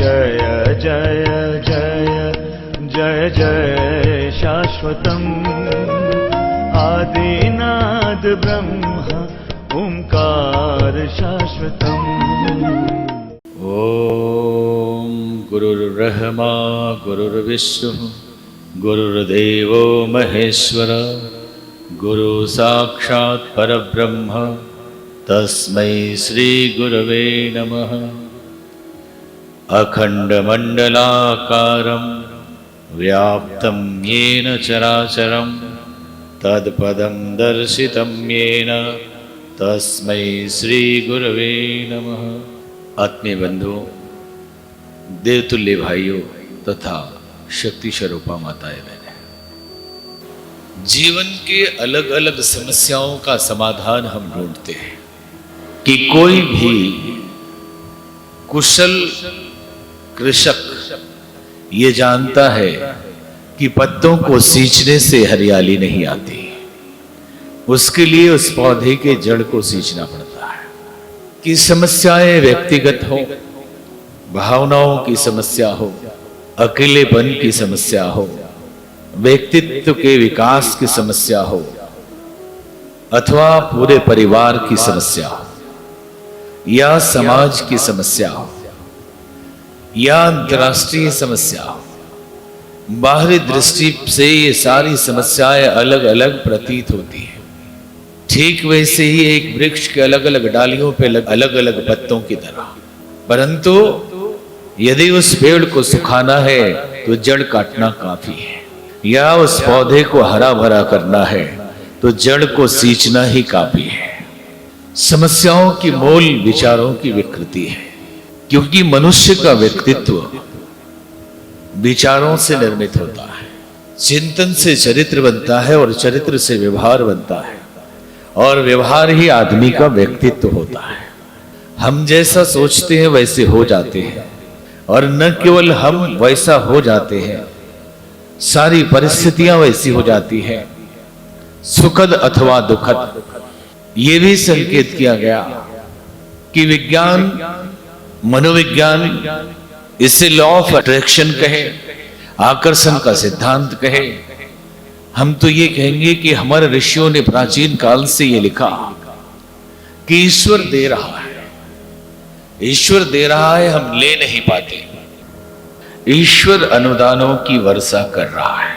जय जय जय जय जय शाश्वतम् आदिनाद ब्रह्म ओंकार शाश्वतम्। ओम गुरुर्ब्रह्मा गुरुर्विष्णु गुरुर्देवो महेश्वर गुरु साक्षात् परब्रह्म तस्मै श्री गुरवे नमः। अखण्डमण्डलाकारं व्याप्तं येन चराचरं तत्पदं दर्शितं येन तस्मै श्री गुरवे नमः। आत्मीय बंधुओं, देवतुल्य भाइयों तथा शक्ति स्वरूपा माताएं बहनें, जीवन के अलग अलग समस्याओं का समाधान हम ढूंढते हैं कि कोई भी कुशल कृषक ये जानता है कि पत्तों को सींचने से हरियाली नहीं आती, उसके लिए उस पौधे के जड़ को सींचना पड़ता है। कि समस्याएं व्यक्तिगत हो, भावनाओं की समस्या हो, अकेलेपन की समस्या हो, व्यक्तित्व के विकास की समस्या हो, अथवा पूरे परिवार की समस्या हो, या समाज की समस्या हो, या अंतर्राष्ट्रीय समस्या हो, बाहरी दृष्टि से ये सारी समस्याएं अलग अलग प्रतीत होती हैं। ठीक वैसे ही एक वृक्ष के अलग अलग डालियों पे अलग अलग पत्तों की तरह, परंतु यदि उस पेड़ को सुखाना है तो जड़ काटना काफी है, या उस पौधे को हरा भरा करना है तो जड़ को सींचना ही काफी है। समस्याओं की मूल विचारों की विकृति है, क्योंकि मनुष्य का व्यक्तित्व विचारों से निर्मित होता है। चिंतन से चरित्र बनता है और चरित्र से व्यवहार बनता है, और व्यवहार ही आदमी का व्यक्तित्व होता है। हम जैसा सोचते हैं वैसे हो जाते हैं, और न केवल हम वैसा हो जाते हैं, सारी परिस्थितियां वैसी हो जाती हैं, सुखद अथवा दुखद। ये भी संकेत किया गया कि विज्ञान, मनोविज्ञान, इसे लॉ ऑफ अट्रैक्शन कहे, आकर्षण का सिद्धांत कहे, हम तो ये कहेंगे कि हमारे ऋषियों ने प्राचीन काल से ये लिखा कि ईश्वर दे रहा है, ईश्वर दे रहा है, हम ले नहीं पाते। ईश्वर अनुदानों की वर्षा कर रहा है,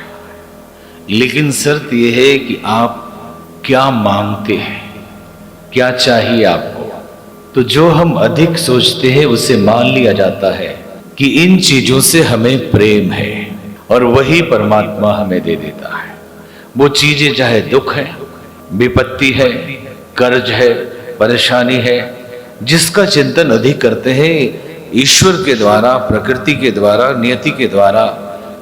लेकिन शर्त यह है कि आप क्या मांगते हैं, क्या चाहिए आपको। तो जो हम अधिक सोचते हैं उसे मान लिया जाता है कि इन चीजों से हमें प्रेम है, और वही परमात्मा हमें दे देता है। वो चीजें चाहे दुख है, विपत्ति है, कर्ज है, परेशानी है, जिसका चिंतन अधिक करते हैं, ईश्वर के द्वारा, प्रकृति के द्वारा, नियति के द्वारा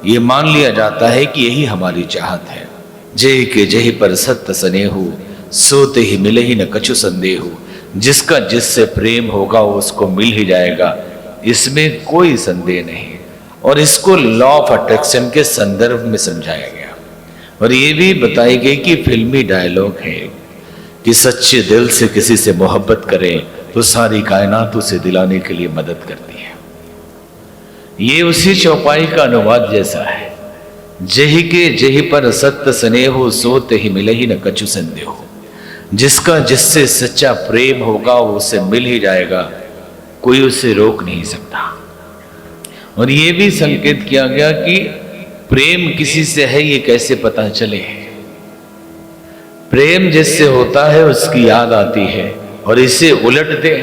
ये मान लिया जाता है कि यही हमारी चाहत है। जय के जय पर सत्य स्नेहु, सोते ही मिले ही न कछु संदेहु। जिसका जिससे प्रेम होगा वो उसको मिल ही जाएगा, इसमें कोई संदेह नहीं। और इसको लॉ ऑफ अट्रैक्शन के संदर्भ में समझाया गया, और ये भी बताई गई कि फिल्मी डायलॉग है कि सच्चे दिल से किसी से मोहब्बत करें तो सारी कायनात उसे दिलाने के लिए मदद करती है। ये उसी चौपाई का अनुवाद जैसा है, जही के जही पर सत्य स्नेहो, सोते ही मिले ही न कछु संदेहो। जिसका जिससे सच्चा प्रेम होगा वो उसे मिल ही जाएगा, कोई उसे रोक नहीं सकता। और ये भी संकेत किया गया कि प्रेम किसी से है ये कैसे पता चले। प्रेम जिससे होता है उसकी याद आती है, और इसे उलट दे,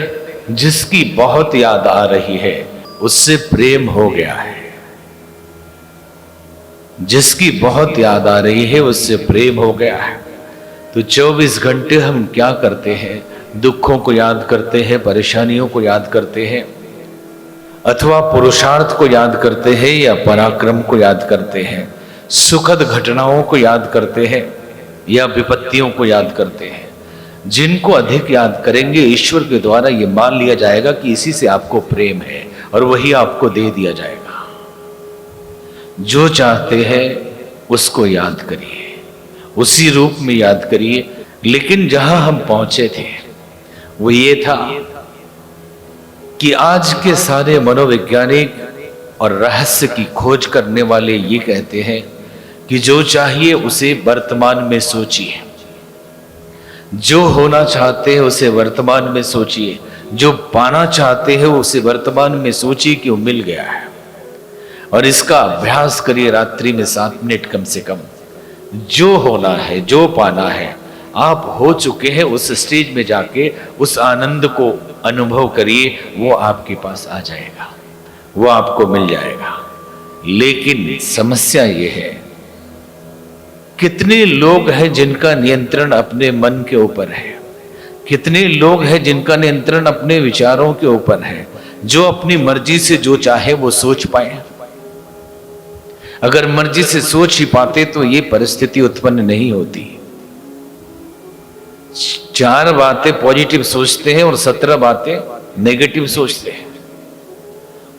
जिसकी बहुत याद आ रही है उससे प्रेम हो गया है। जिसकी बहुत याद आ रही है उससे प्रेम हो गया है। तो 24 घंटे हम क्या करते हैं? दुखों को याद करते हैं, परेशानियों को याद करते हैं, अथवा पुरुषार्थ को याद करते हैं, या पराक्रम को याद करते हैं, सुखद घटनाओं को याद करते हैं, या विपत्तियों को याद करते हैं। जिनको अधिक याद करेंगे, ईश्वर के द्वारा ये मान लिया जाएगा कि इसी से आपको प्रेम है, और वही आपको दे दिया जाएगा। जो चाहते हैं उसको याद करिए, उसी रूप में याद करिए। लेकिन जहां हम पहुंचे थे वो ये था कि आज के सारे मनोवैज्ञानिक और रहस्य की खोज करने वाले ये कहते हैं कि जो चाहिए उसे वर्तमान में सोचिए, जो होना चाहते हैं उसे वर्तमान में सोचिए, जो पाना चाहते हैं उसे वर्तमान में सोचिए कि वो मिल गया है। और इसका अभ्यास करिए रात्रि में 7 मिनट कम से कम। जो होना है, जो पाना है, आप हो चुके हैं, उस स्टेज में जाके उस आनंद को अनुभव करिए, वो आपके पास आ जाएगा, वो आपको मिल जाएगा। लेकिन समस्या ये है, कितने लोग हैं जिनका नियंत्रण अपने मन के ऊपर है, कितने लोग हैं जिनका नियंत्रण अपने विचारों के ऊपर है, जो अपनी मर्जी से जो चाहे वो सोच पाए। अगर मर्जी से सोच ही पाते तो ये परिस्थिति उत्पन्न नहीं होती। 4 बातें पॉजिटिव सोचते हैं और 17 बातें नेगेटिव सोचते हैं,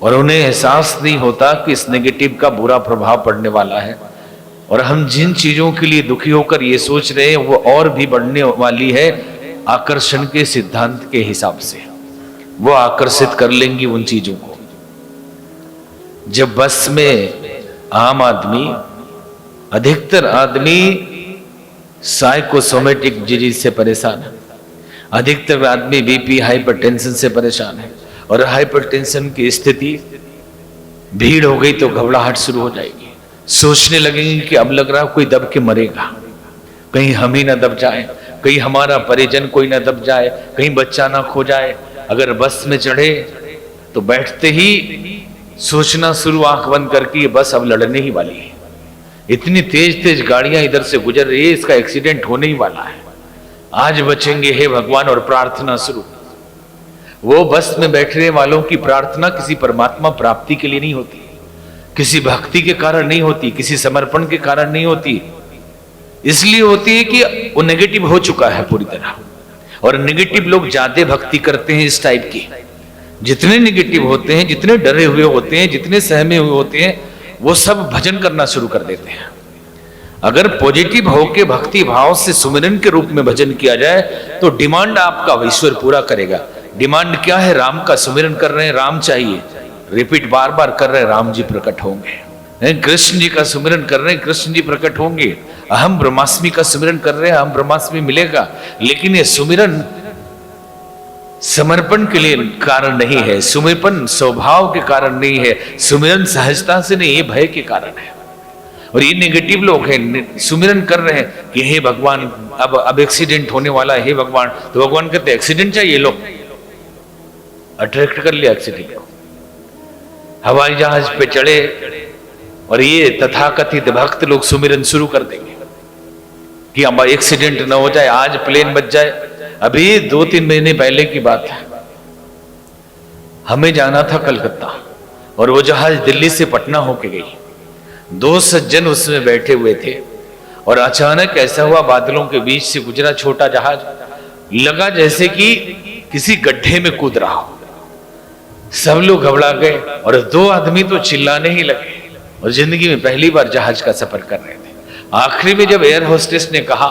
और उन्हें एहसास नहीं होता कि इस नेगेटिव का बुरा प्रभाव पड़ने वाला है। और हम जिन चीजों के लिए दुखी होकर ये सोच रहे हैं वो और भी बढ़ने वाली है। आकर्षण के सिद्धांत के हिसाब से वो आकर्षित कर लेंगी उन चीजों को। जब बस में आम आदमी, अधिकतर आदमी साइकोसोमेटिक डिजीज से परेशान है, अधिकतर आदमी बीपी हाइपरटेंशन से परेशान है, और हाइपरटेंशन की स्थिति भीड़ हो गई तो घबराहट शुरू हो जाएगी। सोचने लगेंगे कि अब लग रहा कोई दब के मरेगा, कहीं हम ही ना दब जाए, कहीं हमारा परिजन कोई ना दब जाए, कहीं बच्चा ना खो जाए। अगर बस में चढ़े तो बैठते ही सोचना शुरू, आंख बंद करके, ये बस अब लड़ने ही वाली है, इतनी तेज तेज गाड़ियां इधर से गुजर रही है, इसका एक्सीडेंट होने ही वाला है, आज बचेंगे हे भगवान, और प्रार्थना शुरू। वो बस में बैठने वालों की प्रार्थना किसी परमात्मा प्राप्ति के लिए नहीं होती, किसी भक्ति के कारण नहीं होती, किसी समर्पण के कारण नहीं होती, इसलिए होती है कि वो नेगेटिव हो चुका है पूरी तरह। और नेगेटिव लोग ज्यादा भक्ति करते हैं इस टाइप की। जितने नेगेटिव होते हैं, जितने डरे हुए होते हैं, जितने सहमे हुए होते हैं, वो सब भजन करना शुरू कर देते हैं। अगर पॉजिटिव होके भक्ति भाव से सुमिरन के रूप में भजन किया जाए तो डिमांड आपका ईश्वर पूरा करेगा। डिमांड क्या है? राम का सुमिरन कर रहे हैं, राम चाहिए, रिपीट बार बार कर रहे हैं, राम जी प्रकट होंगे। कृष्ण जी का सुमिरन कर रहे हैं, कृष्ण जी प्रकट होंगे। अहम ब्रह्मास्मि का सुमिरन कर रहे हैं, अहम ब्रह्मास्मि मिलेगा। लेकिन ये सुमिरन समर्पण के लिए कारण नहीं है, सुमिरन स्वभाव के कारण नहीं है, सुमिरन सहजता से नहीं, ये भय के कारण है। और ये नेगेटिव लोग हैं, सुमिरन कर रहे हैं कि हे भगवान अब एक्सीडेंट होने वाला है, हे भगवान। तो भगवान कहते एक्सीडेंट चाहिए, लो अट्रैक्ट कर लिया एक्सीडेंट को। हवाई जहाज पे चढ़े और ये तथाकथित भक्त लोग सुमिरन शुरू कर देंगे कि अब एक्सीडेंट ना हो जाए, आज प्लेन बच जाए। अभी 2-3 महीने पहले की बात है, हमें जाना था कलकत्ता और वो जहाज दिल्ली से पटना होके गई। 2 सज्जन उसमें बैठे हुए थे और अचानक ऐसा हुआ, बादलों के बीच से गुजरा छोटा जहाज, लगा जैसे कि किसी गड्ढे में कूद रहा हो। सब लोग घबरा गए और 2 आदमी तो चिल्लाने ही लगे, और जिंदगी में पहली बार जहाज का सफर कर रहे थे। आखिरी में जब एयर होस्टेस ने कहा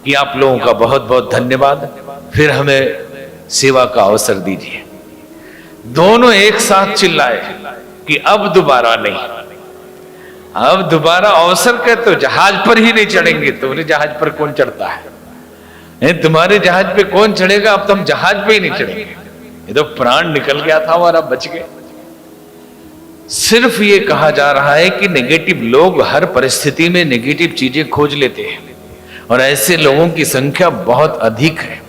कि आप लोगों का बहुत बहुत धन्यवाद, फिर हमें सेवा का अवसर दीजिए, दोनों एक साथ चिल्लाए कि अब दोबारा नहीं, अब दोबारा अवसर के तो जहाज पर ही नहीं चढ़ेंगे। तुम्हारे जहाज पर कौन चढ़ता है? तुम्हारे जहाज पे कौन चढ़ेगा? अब तो हम जहाज पे ही नहीं चढ़ेंगे, ये तो प्राण निकल गया था हमारा, बच गए। सिर्फ ये कहा जा रहा है कि नेगेटिव लोग हर परिस्थिति में नेगेटिव चीजें खोज लेते हैं, और ऐसे लोगों की संख्या बहुत अधिक है।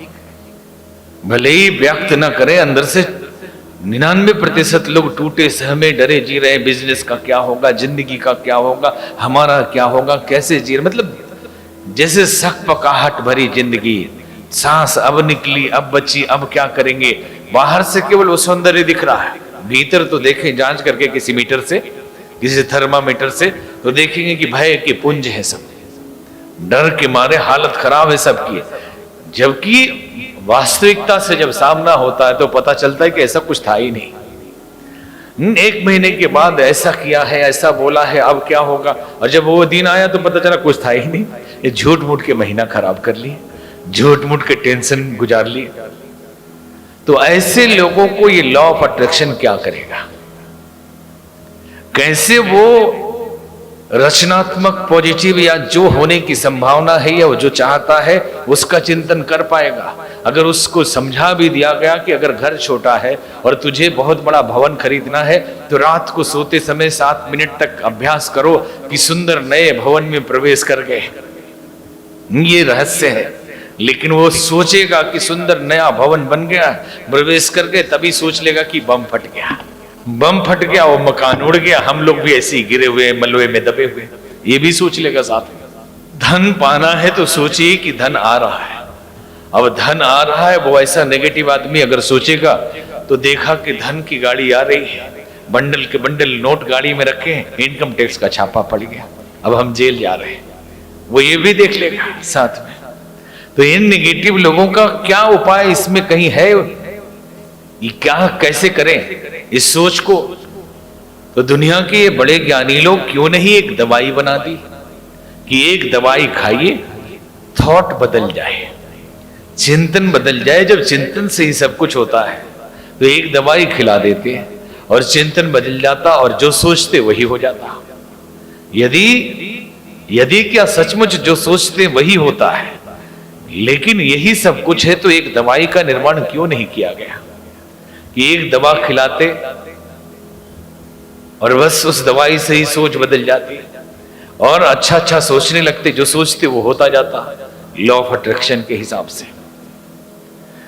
भले ही व्यक्त न करें, अंदर से 99% लोग टूटे सहमे डरे जी रहे हैं। बिजनेस का क्या होगा, जिंदगी का क्या होगा, हमारा क्या होगा, कैसे जी रहे, मतलब जैसे सक पकाहट भरी जिंदगी, सांस अब निकली, अब बची, अब क्या करेंगे। बाहर से केवल वो सौंदर्य दिख रहा है, भीतर तो देखें जांच करके किसी मीटर से, किसी थर्मामीटर से, तो देखेंगे कि भय के पुंज है सब, डर के मारे हालत खराब है सबकी। जबकि वास्तविकता से जब सामना होता है तो पता चलता है कि ऐसा कुछ था ही नहीं। 1 महीने के बाद ऐसा किया है, ऐसा बोला है, अब क्या होगा, और जब वो दिन आया तो पता चला कुछ था ही नहीं। ये झूठ मूठ के महीना खराब कर लिए, झूठ मूठ के टेंशन गुजार लिए। तो ऐसे लोगों को ये लॉ ऑफ अट्रैक्शन क्या करेगा? कैसे वो रचनात्मक पॉजिटिव या जो होने की संभावना है या वो जो चाहता है उसका चिंतन कर पाएगा। अगर उसको समझा भी दिया गया कि अगर घर छोटा है और तुझे बहुत बड़ा भवन खरीदना है तो रात को सोते समय 7 मिनट तक अभ्यास करो कि सुंदर नए भवन में प्रवेश कर गए, ये रहस्य है। लेकिन वो सोचेगा कि सुंदर नया भवन बन गया, प्रवेश कर गए, तभी सोच लेगा कि बम फट गया, वो मकान उड़ गया, हम लोग भी ऐसे ही गिरे हुए मलबे में दबे हुए, ये भी सोच लेगा साथ में। धन पाना है तो सोचिए कि धन आ रहा है। अब धन आ रहा है, वो ऐसा नेगेटिव आदमी अगर सोचेगा तो देखा कि धन की गाड़ी आ रही है, बंडल के बंडल नोट गाड़ी में रखे हैं, इनकम टैक्स का छापा पड़ गया, अब हम जेल जा रहे हैं, वो ये भी देख लेगा साथ में। तो इन नेगेटिव लोगों का क्या उपाय इसमें कहीं है? ये क्या कैसे करें इस सोच को? तो दुनिया के ये बड़े ज्ञानी लोग क्यों नहीं एक दवाई बना दी कि एक दवाई खाइए, थॉट बदल जाए, चिंतन बदल जाए। जब चिंतन से ही सब कुछ होता है तो एक दवाई खिला देते हैं और चिंतन बदल जाता और जो सोचते वही हो जाता। यदि क्या सचमुच जो सोचते वही होता है, लेकिन यही सब कुछ है तो एक दवाई का निर्माण क्यों नहीं किया गया कि एक दवा खिलाते और बस उस दवाई से ही सोच बदल जाती और अच्छा अच्छा सोचने लगते, जो सोचते वो होता जाता, लॉ ऑफ अट्रैक्शन के हिसाब से।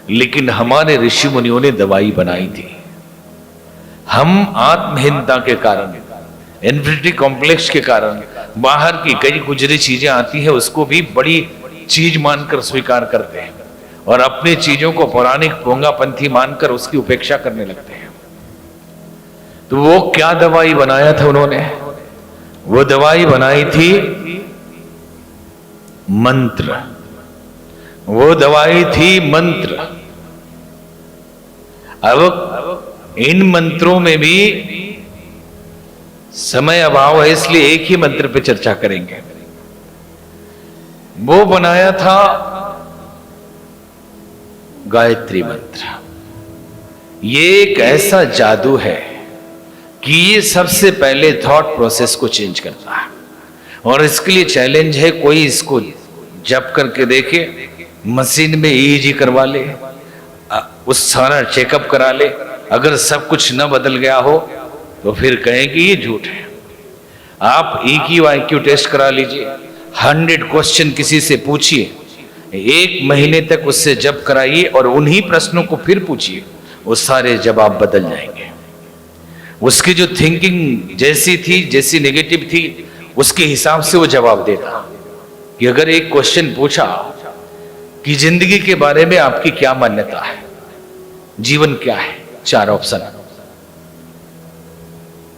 लेकिन हमारे ऋषि मुनियों ने दवाई बनाई थी। हम आत्महीनता के कारण, इन्फिनिटी कॉम्प्लेक्स के कारण बाहर की कई गुजरी चीजें आती है उसको भी बड़ी चीज मानकर स्वीकार करते हैं और अपनी चीजों को पौराणिक पोंगापंथी मानकर उसकी उपेक्षा करने लगते हैं। तो वो क्या दवाई बनाया था उन्होंने? वो दवाई बनाई थी मंत्र, वो दवाई थी मंत्र। अब इन मंत्रों में भी समय अभाव है इसलिए एक ही मंत्र पे चर्चा करेंगे। वो बनाया था गायत्री मंत्र। ये एक ऐसा जादू है कि ये सबसे पहले थॉट प्रोसेस को चेंज करता है और इसके लिए चैलेंज है, कोई इसको जप करके देखे, मशीन में ईईजी करवा ले, उस सारा चेकअप करा ले, अगर सब कुछ न बदल गया हो तो फिर कहें कि ये झूठ है। आप EQ IQ टेस्ट करा लीजिए, 100 क्वेश्चन किसी से पूछिए, 1 महीने तक उससे जप कराइए और उन्हीं प्रश्नों को फिर पूछिए, वो सारे जवाब बदल जाएंगे। उसकी जो थिंकिंग जैसी थी, जैसी नेगेटिव थी, उसके हिसाब से वो जवाब देगा। कि अगर एक क्वेश्चन पूछा कि जिंदगी के बारे में आपकी क्या मान्यता है, जीवन क्या है, 4 ऑप्शन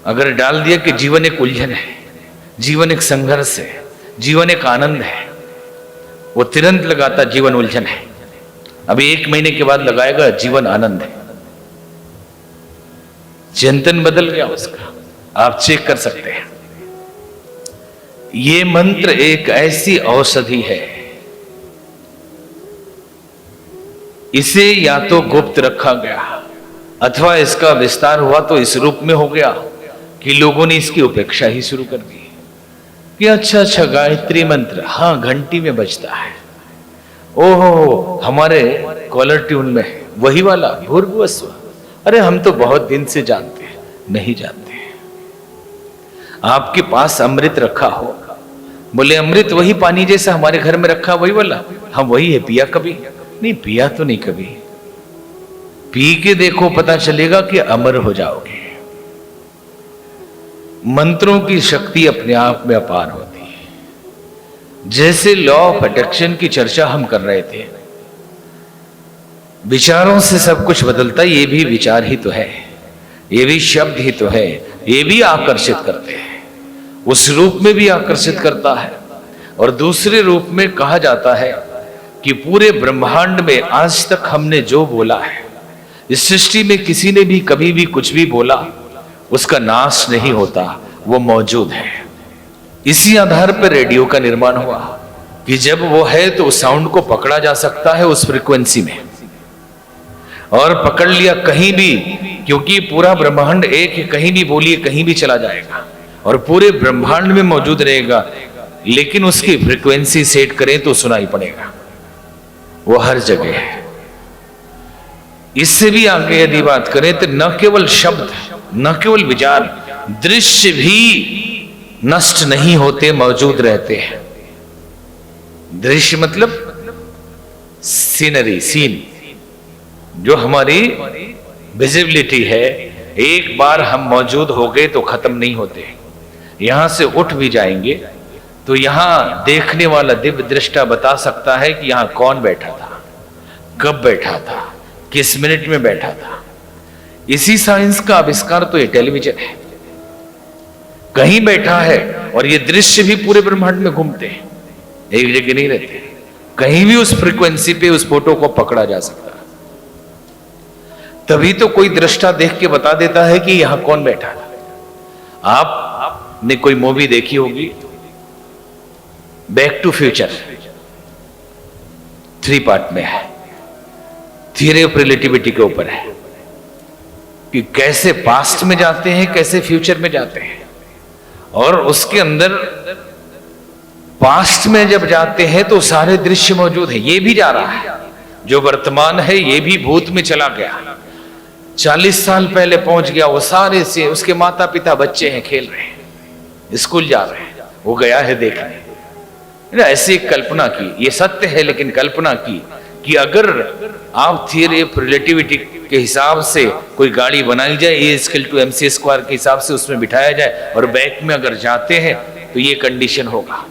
अगर डाल दिया कि जीवन एक उलझन है, जीवन एक संघर्ष है, जीवन एक आनंद है, वो तुरंत लगाता जीवन उलझन है। अभी 1 महीने के बाद लगाएगा जीवन आनंद है। चिंतन बदल गया उसका, आप चेक कर सकते हैं। ये मंत्र एक ऐसी औषधि है, इसे या तो गुप्त रखा गया अथवा इसका विस्तार हुआ तो इस रूप में हो गया कि लोगों ने इसकी उपेक्षा ही शुरू कर दी कि अच्छा गायत्री मंत्र, हाँ घंटी में बजता है, ओहो हमारे कॉलर ट्यून में है, वही वाला भूर्भुवस्व। अरे हम तो बहुत दिन से जानते हैं, नहीं जानते। आपके पास अमृत रखा हो, बोले अमृत वही पानी जैसा हमारे घर में रखा वही वाला, हाँ वही है, पिया कभी? नहीं पिया तो नहीं कभी। पी के देखो, पता चलेगा कि अमर हो जाओगे। मंत्रों की शक्ति अपने आप में अपार होती है। जैसे लॉ ऑफ अट्रैक्शन की चर्चा हम कर रहे थे, विचारों से सब कुछ बदलता, ये भी विचार ही तो है, ये भी शब्द ही तो है, ये भी आकर्षित करते हैं, उस रूप में भी आकर्षित करता है। और दूसरे रूप में कहा जाता है कि पूरे ब्रह्मांड में आज तक हमने जो बोला है, इस सृष्टि में किसी ने भी कभी भी कुछ भी बोला, उसका नाश नहीं होता, वो मौजूद है। इसी आधार पर रेडियो का निर्माण हुआ कि जब वो है तो उस साउंड को पकड़ा जा सकता है उस फ्रीक्वेंसी में, और पकड़ लिया कहीं भी, क्योंकि पूरा ब्रह्मांड एक है, कहीं भी बोलिए कहीं भी चला जाएगा। और पूरे ब्रह्मांड में मौजूद रहेगा, लेकिन उसकी फ्रीक्वेंसी सेट करें तो सुनाई पड़ेगा, वो हर जगह है। इससे भी आगे यदि बात करें तो न केवल शब्द, न केवल विचार, दृश्य भी नष्ट नहीं होते, मौजूद रहते हैं। दृश्य मतलब सीनरी, सीन, जो हमारी विजिबिलिटी है, एक बार हम मौजूद हो गए तो खत्म नहीं होते। यहां से उठ भी जाएंगे तो यहां देखने वाला दिव्य दृष्टा बता सकता है कि यहां कौन बैठा था, कब बैठा था, किस मिनट में बैठा था। इसी साइंस का आविष्कार तो ये टेलीविजन है। कहीं बैठा है और ये दृश्य भी पूरे ब्रह्मांड में घूमते हैं, एक जगह नहीं रहते। कहीं भी उस फ्रीक्वेंसी पे उस फोटो को पकड़ा जा सकता है। तभी तो कोई दृष्टा देख के बता देता है कि यहां कौन बैठा था। आपने कोई मूवी देखी होगी, बैक टू फ्यूचर, 3 पार्ट में है, थियरी ऑफ रिलेटिविटी के ऊपर है कि कैसे पास्ट में जाते हैं, कैसे फ्यूचर में जाते हैं। और उसके अंदर पास्ट में जब जाते हैं तो सारे दृश्य मौजूद है। ये भी जा रहा है, जो वर्तमान है ये भी भूत में चला गया, 40 साल पहले पहुंच गया। वो सारे से उसके माता पिता बच्चे हैं, खेल रहे हैं, स्कूल जा रहे हैं, वो गया है देखने। ऐसी एक कल्पना की, ये सत्य है लेकिन कल्पना की कि अगर आप थियरी ऑफ रिलेटिविटी के हिसाब से कोई गाड़ी बनाई जाए, E=mc² के हिसाब से उसमें बिठाया जाए और बैक में अगर जाते हैं तो ये कंडीशन होगा।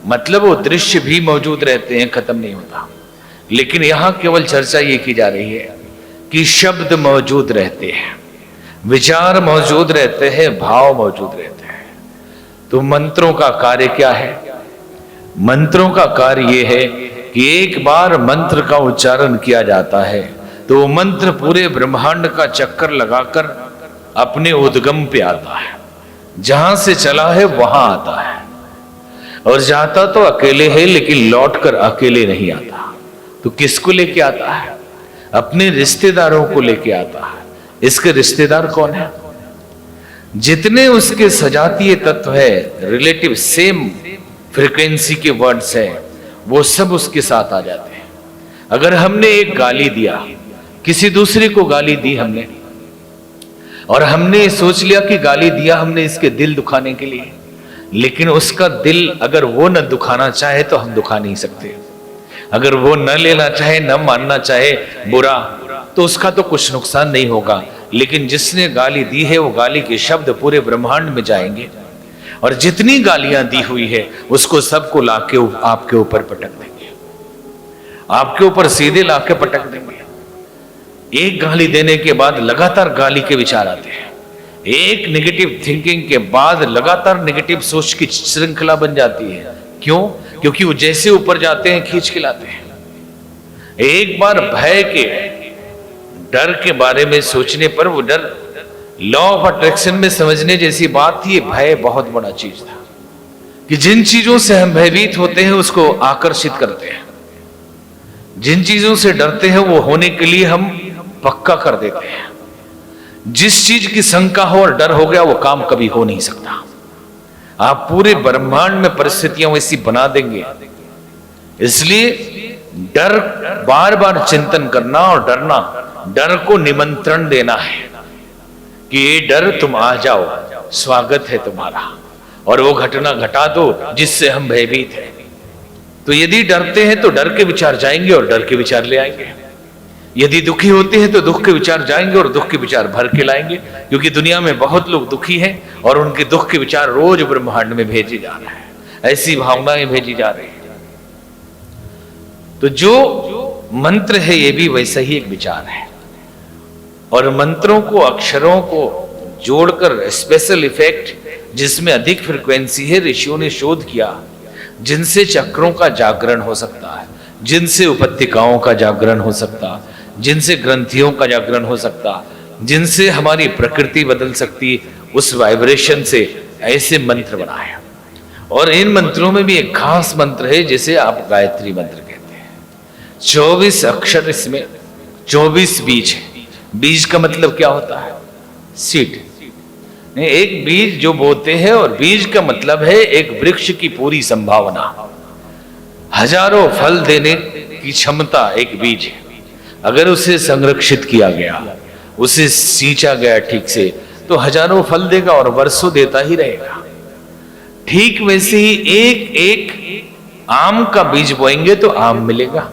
मतलब वो दृश्य भी मौजूद रहते हैं, खत्म नहीं होता। लेकिन यहां केवल चर्चा ये की जा रही है कि शब्द मौजूद रहते हैं, विचार मौजूद रहते हैं, भाव मौजूद रहते हैं। तो मंत्रों का कार्य क्या है? मंत्रों का कार्य यह है कि एक बार मंत्र का उच्चारण किया जाता है तो वो मंत्र पूरे ब्रह्मांड का चक्कर लगाकर अपने उद्गम पे आता है। जहां से चला है वहां आता है, और जाता तो अकेले है लेकिन लौटकर अकेले नहीं आता। तो किसको लेके आता है? अपने रिश्तेदारों को लेके आता है। इसके रिश्तेदार कौन है? जितने उसके सजातीय तत्व है, रिलेटिव सेम फ्रीक्वेंसी के वर्ड्स हैं, वो सब उसके साथ आ जाते हैं। अगर हमने एक गाली दिया, किसी दूसरे को गाली दी हमने, और हमने सोच लिया कि गाली दिया हमने इसके दिल दुखाने के लिए, लेकिन उसका दिल अगर वो न दुखाना चाहे तो हम दुखा नहीं सकते। अगर वो न लेना चाहे, न मानना चाहे बुरा, तो उसका तो कुछ नुकसान नहीं होगा। लेकिन जिसने गाली दी है वो गाली के शब्द पूरे ब्रह्मांड में जाएंगे, और जितनी गालियां दी हुई है उसको सबको लाके आपके ऊपर पटक देंगे, आपके ऊपर सीधे लाके पटक देंगे। एक गाली देने के बाद लगातार गाली के विचार आते हैं। एक नेगेटिव थिंकिंग के बाद लगातार नेगेटिव सोच की श्रृंखला बन जाती है। क्यों? क्योंकि वो जैसे ऊपर जाते हैं खींच के लाते हैं। एक बार भय के, डर के बारे में सोचने पर, वो डर लॉ ऑफ अट्रैक्शन में समझने जैसी बात थी। भय बहुत बड़ा चीज था कि जिन चीजों से हम भयभीत होते हैं उसको आकर्षित करते हैं, जिन चीजों से डरते हैं वो होने के लिए हम पक्का कर देते हैं। जिस चीज की शंका हो और डर हो गया वो काम कभी हो नहीं सकता। आप पूरे ब्रह्मांड में परिस्थितियां वैसी बना देंगे। इसलिए डर, बार बार चिंतन करना और डरना, डर को निमंत्रण देना है कि ये डर तुम आ जाओ, स्वागत है तुम्हारा, और वो घटना घटा दो जिससे हम भयभीत हैं। तो यदि डरते हैं तो डर के विचार जाएंगे और डर के विचार ले आएंगे। यदि दुखी होते हैं तो दुख के विचार जाएंगे और दुख के विचार भर के लाएंगे। क्योंकि दुनिया में बहुत लोग दुखी हैं और उनके दुख के विचार रोज ब्रह्मांड में भेजे जा रहे हैं, ऐसी भावनाएं भेजी जा रही हैं। तो जो मंत्र है ये भी वैसा ही एक विचार है। और मंत्रों को, अक्षरों को जोड़कर स्पेशल इफेक्ट जिसमें अधिक फ्रीक्वेंसी है, ऋषियों ने शोध किया, जिनसे चक्रों का जागरण हो सकता है, जिनसे उपत्यकाओं का जागरण हो सकता, जिनसे ग्रंथियों का जागरण हो सकता, जिनसे हमारी प्रकृति बदल सकती, उस वाइब्रेशन से ऐसे मंत्र बनाए। और इन मंत्रों में भी एक खास मंत्र है जिसे आप गायत्री मंत्र कहते हैं। 24 अक्षर, इसमें 24 बीज है। बीज का मतलब क्या होता है? सीड। नहीं, एक बीज जो बोते हैं, और बीज का मतलब है एक वृक्ष की पूरी संभावना, हजारों फल देने की क्षमता एक बीज है। अगर उसे संरक्षित किया गया, उसे सींचा गया ठीक से, तो हजारों फल देगा और वर्षों देता ही रहेगा। ठीक वैसे ही एक एक आम का बीज बोएंगे तो आम मिलेगा,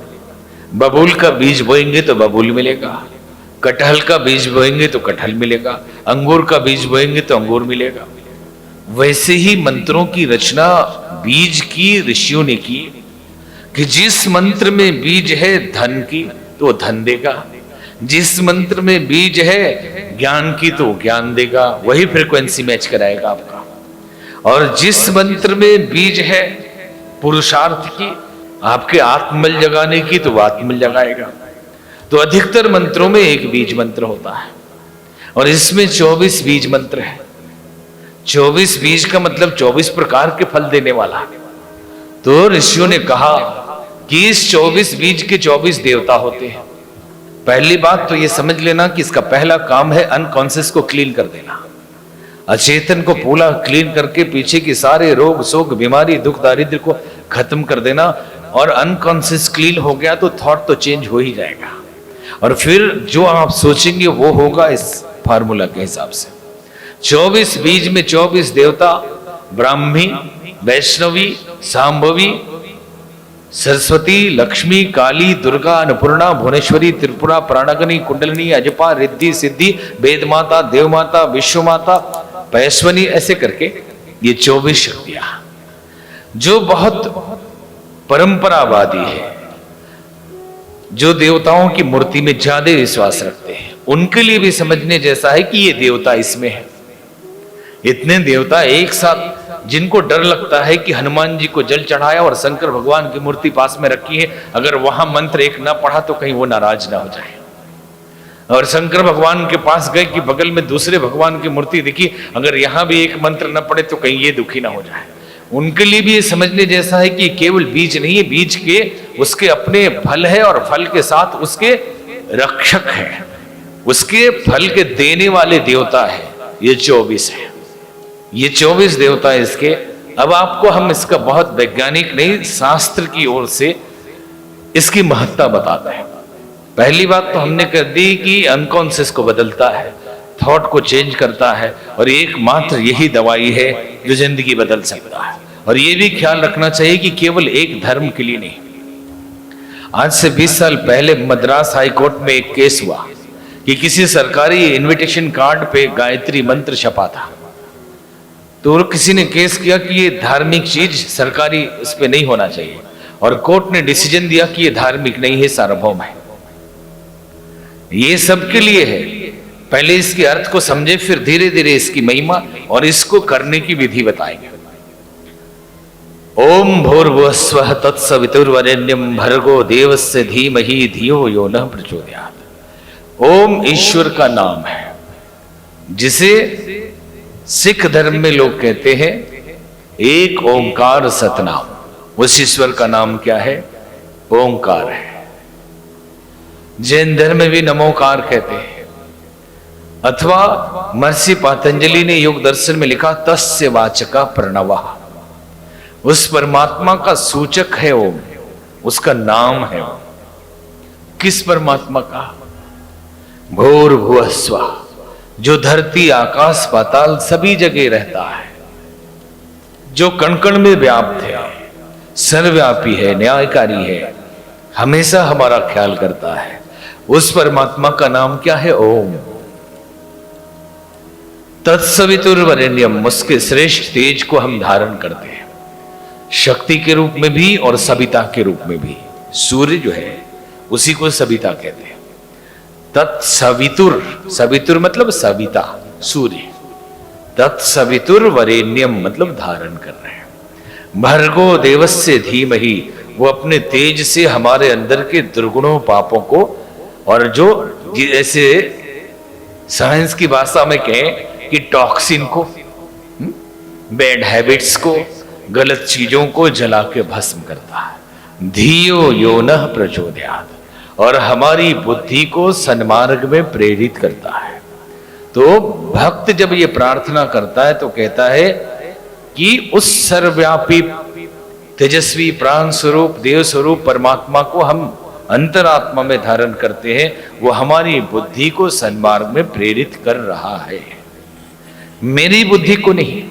बबूल का बीज बोएंगे तो बबूल मिलेगा, कटहल का बीज बोएंगे तो कटहल मिलेगा, अंगूर का बीज बोएंगे तो अंगूर मिलेगा। वैसे ही मंत्रों की रचना बीज की ऋषियों ने की, कि जिस मंत्र में बीज है धन की तो धन देगा, जिस मंत्र में बीज है ज्ञान की तो ज्ञान देगा, वही फ्रीक्वेंसी मैच कराएगा आपका। और जिस मंत्र में बीज है पुरुषार्थ की, आपके आत्मबल जगाने की, तो आत्मबल जगाएगा। तो अधिकतर मंत्रों में एक बीज मंत्र होता है, और इसमें 24 बीज मंत्र है। 24 बीज का मतलब 24 प्रकार के फल देने वाला। तो ऋषियों ने कहा कि इस 24 बीज के 24 देवता होते हैं। पहली बात तो ये समझ लेना कि इसका पहला काम है अनकॉन्शियस को क्लीन कर देना, अचेतन को पूरा क्लीन करके पीछे की सारे रोग शोक बीमारी दुख दारिद्र को खत्म कर देना। और अनकॉन्शियस क्लीन हो गया तो थॉट तो चेंज हो ही जाएगा, और फिर जो आप सोचेंगे वो होगा इस फार्मूला के हिसाब से। 24 बीज में 24 देवता, ब्राह्मी, वैष्णवी, सांभवी, सरस्वती, लक्ष्मी, काली, दुर्गा, अन्नपूर्णा, भुवनेश्वरी, त्रिपुरा, प्राणगनी, कुंडलिनी, अजपा, रिद्धि, सिद्धि, वेद माता, देव माता, विश्व माता, पैश्वनी, ऐसे करके ये 24 शक्तियां जो बहुत परंपरावादी है, जो देवताओं की मूर्ति में ज्यादा विश्वास रखते हैं, उनके लिए भी समझने जैसा है कि ये देवता इसमें है। इतने देवता एक साथ, जिनको डर लगता है कि हनुमान जी को जल चढ़ाया और शंकर भगवान की मूर्ति पास में रखी है, अगर वहां मंत्र एक ना पढ़ा तो कहीं वो नाराज ना हो जाए। और शंकर भगवान के पास गए कि बगल में दूसरे भगवान की मूर्ति दिखी, अगर यहां भी एक मंत्र न पढ़े तो कहीं ये दुखी ना हो जाए। उनके लिए भी ये समझने जैसा है कि केवल बीज नहीं है, बीज के उसके अपने फल है, और फल के साथ उसके रक्षक है, उसके फल के देने वाले देवता है। ये 24 है, ये 24 देवता है इसके। अब आपको हम इसका बहुत वैज्ञानिक नहीं, शास्त्र की ओर से इसकी महत्ता बताते हैं। पहली बात तो हमने कर दी कि अनकॉन्शियस को बदलता है, थॉट को चेंज करता है, और एकमात्र यही दवाई है जो जिंदगी बदल सकता है। और ये भी ख्याल रखना चाहिए कि केवल एक धर्म के लिए नहीं। आज से 20 साल पहले मद्रास हाई कोर्ट में एक केस हुआ कि किसी सरकारी इनविटेशन कार्ड पे गायत्री मंत्र छपा था। तो किसी ने केस किया कि ये धार्मिक चीज सरकारी उस पे नहीं होना चाहिए, और कोर्ट ने डिसीजन दिया कि ये धार्मिक नहीं है, सार्वभौम है। ये सबके लिए है। पहले इसके अर्थ को समझे, फिर धीरे धीरे इसकी महिमा और इसको करने की विधि बताएंगे। ओम भूर्भुवस्वः तत्सवितुर्वरेण्यं भर्गो देवस्य धीमहि धियो यो नः प्रचोदयात्। ओम ईश्वर का नाम है, जिसे सिख धर्म में लोग कहते हैं एक ओंकार सतनाम। उस ईश्वर का नाम क्या है? ओंकार है। जैन धर्म में भी नमोकार कहते हैं, अथवा महर्षि पतंजलि ने योग दर्शन में लिखा तस्य वाचका प्रणवः। उस परमात्मा का सूचक है ओम, उसका नाम है ओम। किस परमात्मा का? भूर्भुवस्वः, जो धरती आकाश पाताल सभी जगह रहता है, जो कण कण में व्याप्त है, सर्वव्यापी है, न्यायकारी है, हमेशा हमारा ख्याल करता है। उस परमात्मा का नाम क्या है? ओम। तत्सवितुर्वरेण्यम, उसके श्रेष्ठ तेज को हम धारण करते हैं, शक्ति के रूप में भी और सविता के रूप में भी। सूर्य जो है उसी को सविता कहते हैं। तत्सवितुर, सवितुर मतलब सविता, सूर्य। तत्सवितुर्वरेण्यम मतलब धारण कर रहे हैं। भर्गो देवस्य धीमहि, वो अपने तेज से हमारे अंदर के दुर्गुणों पापों को, और जो जैसे साइंस की भाषा में कहें कि टॉक्सिन को, बैड हैबिट्स को, गलत चीजों को जला के भस्म करता है। धियो यो नः प्रचोदयात्, और हमारी बुद्धि को सन्मार्ग में प्रेरित करता है। तो तो भक्त जब ये प्रार्थना करता है तो कहता है कि उस सर्वव्यापी तेजस्वी प्राण स्वरूप देव स्वरूप परमात्मा को हम अंतरात्मा में धारण करते हैं, वो हमारी बुद्धि को सन्मार्ग में प्रेरित कर रहा है। मेरी बुद्धि को नहीं,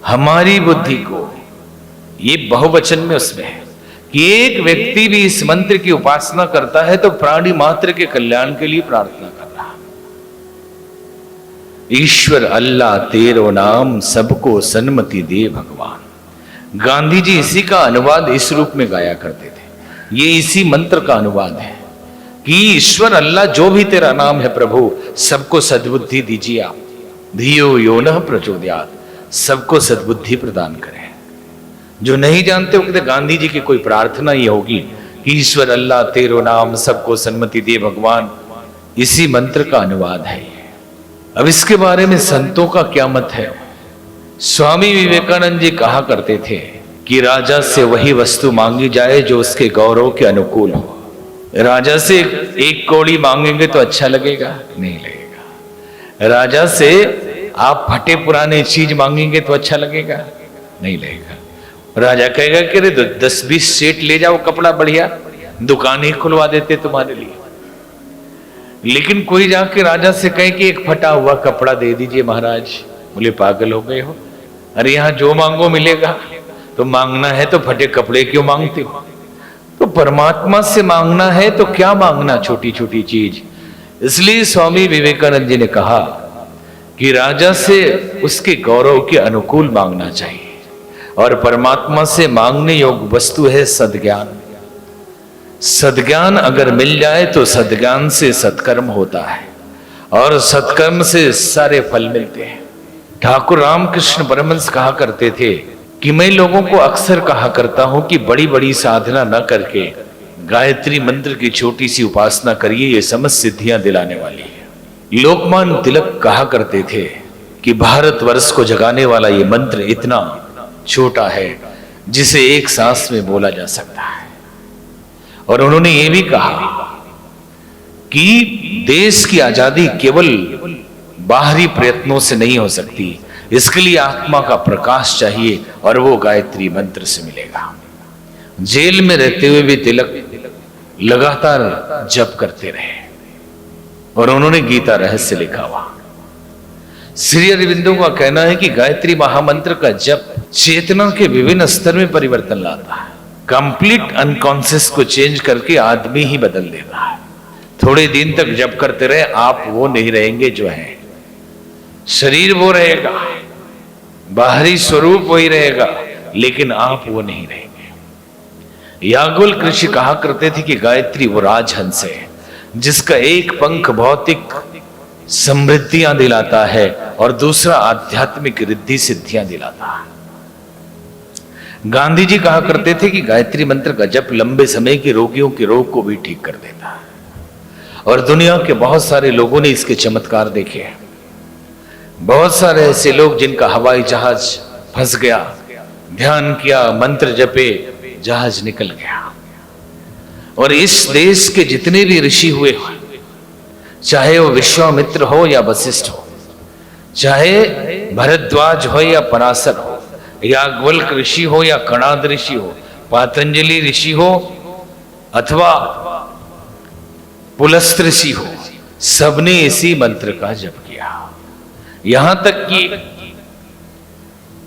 हमारी बुद्धि को। ये बहुवचन में उसमें है कि एक व्यक्ति भी इस मंत्र की उपासना करता है तो प्राणी मात्र के कल्याण के लिए प्रार्थना कर रहा है। ईश्वर अल्लाह तेरो नाम सबको सन्मति दे भगवान। गांधी जी इसी का अनुवाद इस रूप में गाया करते थे। ये इसी मंत्र का अनुवाद है कि ईश्वर अल्लाह जो भी तेरा नाम है प्रभु, सबको सद्बुद्धि दीजिए आप। धियो यो न प्रचोदयात्, सबको सद्बुद्धि प्रदान करें। जो नहीं जानते वो कहते गांधी जी की कोई प्रार्थना ही होगी कि ईश्वर अल्लाह तेरो नाम सबको सन्मति दे भगवान। इसी मंत्र का अनुवाद है। अब इसके बारे में संतों का क्या मत है? स्वामी विवेकानंद जी कहा करते थे कि राजा से वही वस्तु मांगी जाए जो उसके गौरव के अनुकूल हो। राजा से एक कौड़ी मांगेंगे तो अच्छा लगेगा? नहीं लगेगा। राजा से आप फटे पुराने चीज मांगेंगे तो अच्छा लगेगा? नहीं लगेगा। राजा कहेगा कि अरे 10-20 सेट ले जाओ कपड़ा बढ़िया, दुकान ही खुलवा देते तुम्हारे लिए। लेकिन कोई जाके राजा से कहे कि एक फटा हुआ कपड़ा दे दीजिए महाराज, बोले पागल हो गए हो? अरे यहां जो मांगो मिलेगा। तो मांगना है तो फटे कपड़े क्यों मांगते हो? तो परमात्मा से मांगना है तो क्या मांगना छोटी छोटी चीज। इसलिए स्वामी विवेकानंद जी ने कहा कि राजा से उसके गौरव के अनुकूल मांगना चाहिए, और परमात्मा से मांगने योग्य वस्तु है सद्ज्ञान। सद्ज्ञान अगर मिल जाए तो सद्ज्ञान से सत्कर्म होता है, और सत्कर्म से सारे फल मिलते हैं। ठाकुर रामकृष्ण परमहंस कहा करते थे कि मैं लोगों को अक्सर कहा करता हूं कि बड़ी बड़ी साधना न करके गायत्री मंत्र की छोटी सी उपासना करिए, ये समस्त सिद्धियां दिलाने वाली है। लोकमान्य तिलक कहा करते थे कि भारतवर्ष को जगाने वाला ये मंत्र इतना छोटा है जिसे एक सांस में बोला जा सकता है। और उन्होंने ये भी कहा कि देश की आजादी केवल बाहरी प्रयत्नों से नहीं हो सकती, इसके लिए आत्मा का प्रकाश चाहिए, और वो गायत्री मंत्र से मिलेगा। जेल में रहते हुए भी तिलक लगातार जप करते रहे, और उन्होंने गीता रहस्य लिखा हुआ। श्री अरविंदो का कहना है कि गायत्री महामंत्र का जप चेतना के विभिन्न स्तर में परिवर्तन लाता है। कंप्लीट अनकॉन्शियस को चेंज करके आदमी ही बदल देता है। थोड़े दिन तक जप करते रहे, आप वो नहीं रहेंगे जो है। शरीर वो रहेगा, बाहरी स्वरूप वही रहेगा, लेकिन आप वो नहीं रहेंगे। याज्ञवल्क्य ऋषि कहा करते थे कि गायत्री वो राजहंस है जिसका एक पंख भौतिक समृद्धियां दिलाता है और दूसरा आध्यात्मिक रिद्धि सिद्धियां दिलाता है। गांधी जी कहा करते थे कि गायत्री मंत्र का जप लंबे समय के रोगियों के रोग को भी ठीक कर देता है, और दुनिया के बहुत सारे लोगों ने इसके चमत्कार देखे हैं। बहुत सारे ऐसे लोग जिनका हवाई जहाज फंस गया, ध्यान किया, मंत्र जपे, जहाज निकल गया। और इस देश के जितने भी ऋषि हुए, चाहे वो विश्वामित्र हो या वशिष्ठ हो, चाहे भरद्वाज हो या पराशर हो, याज्ञवल्क्य ऋषि हो या कणाद ऋषि हो, पातंजलि ऋषि हो अथवा पुलस्त ऋषि हो, सबने इसी मंत्र का जप किया। यहां तक कि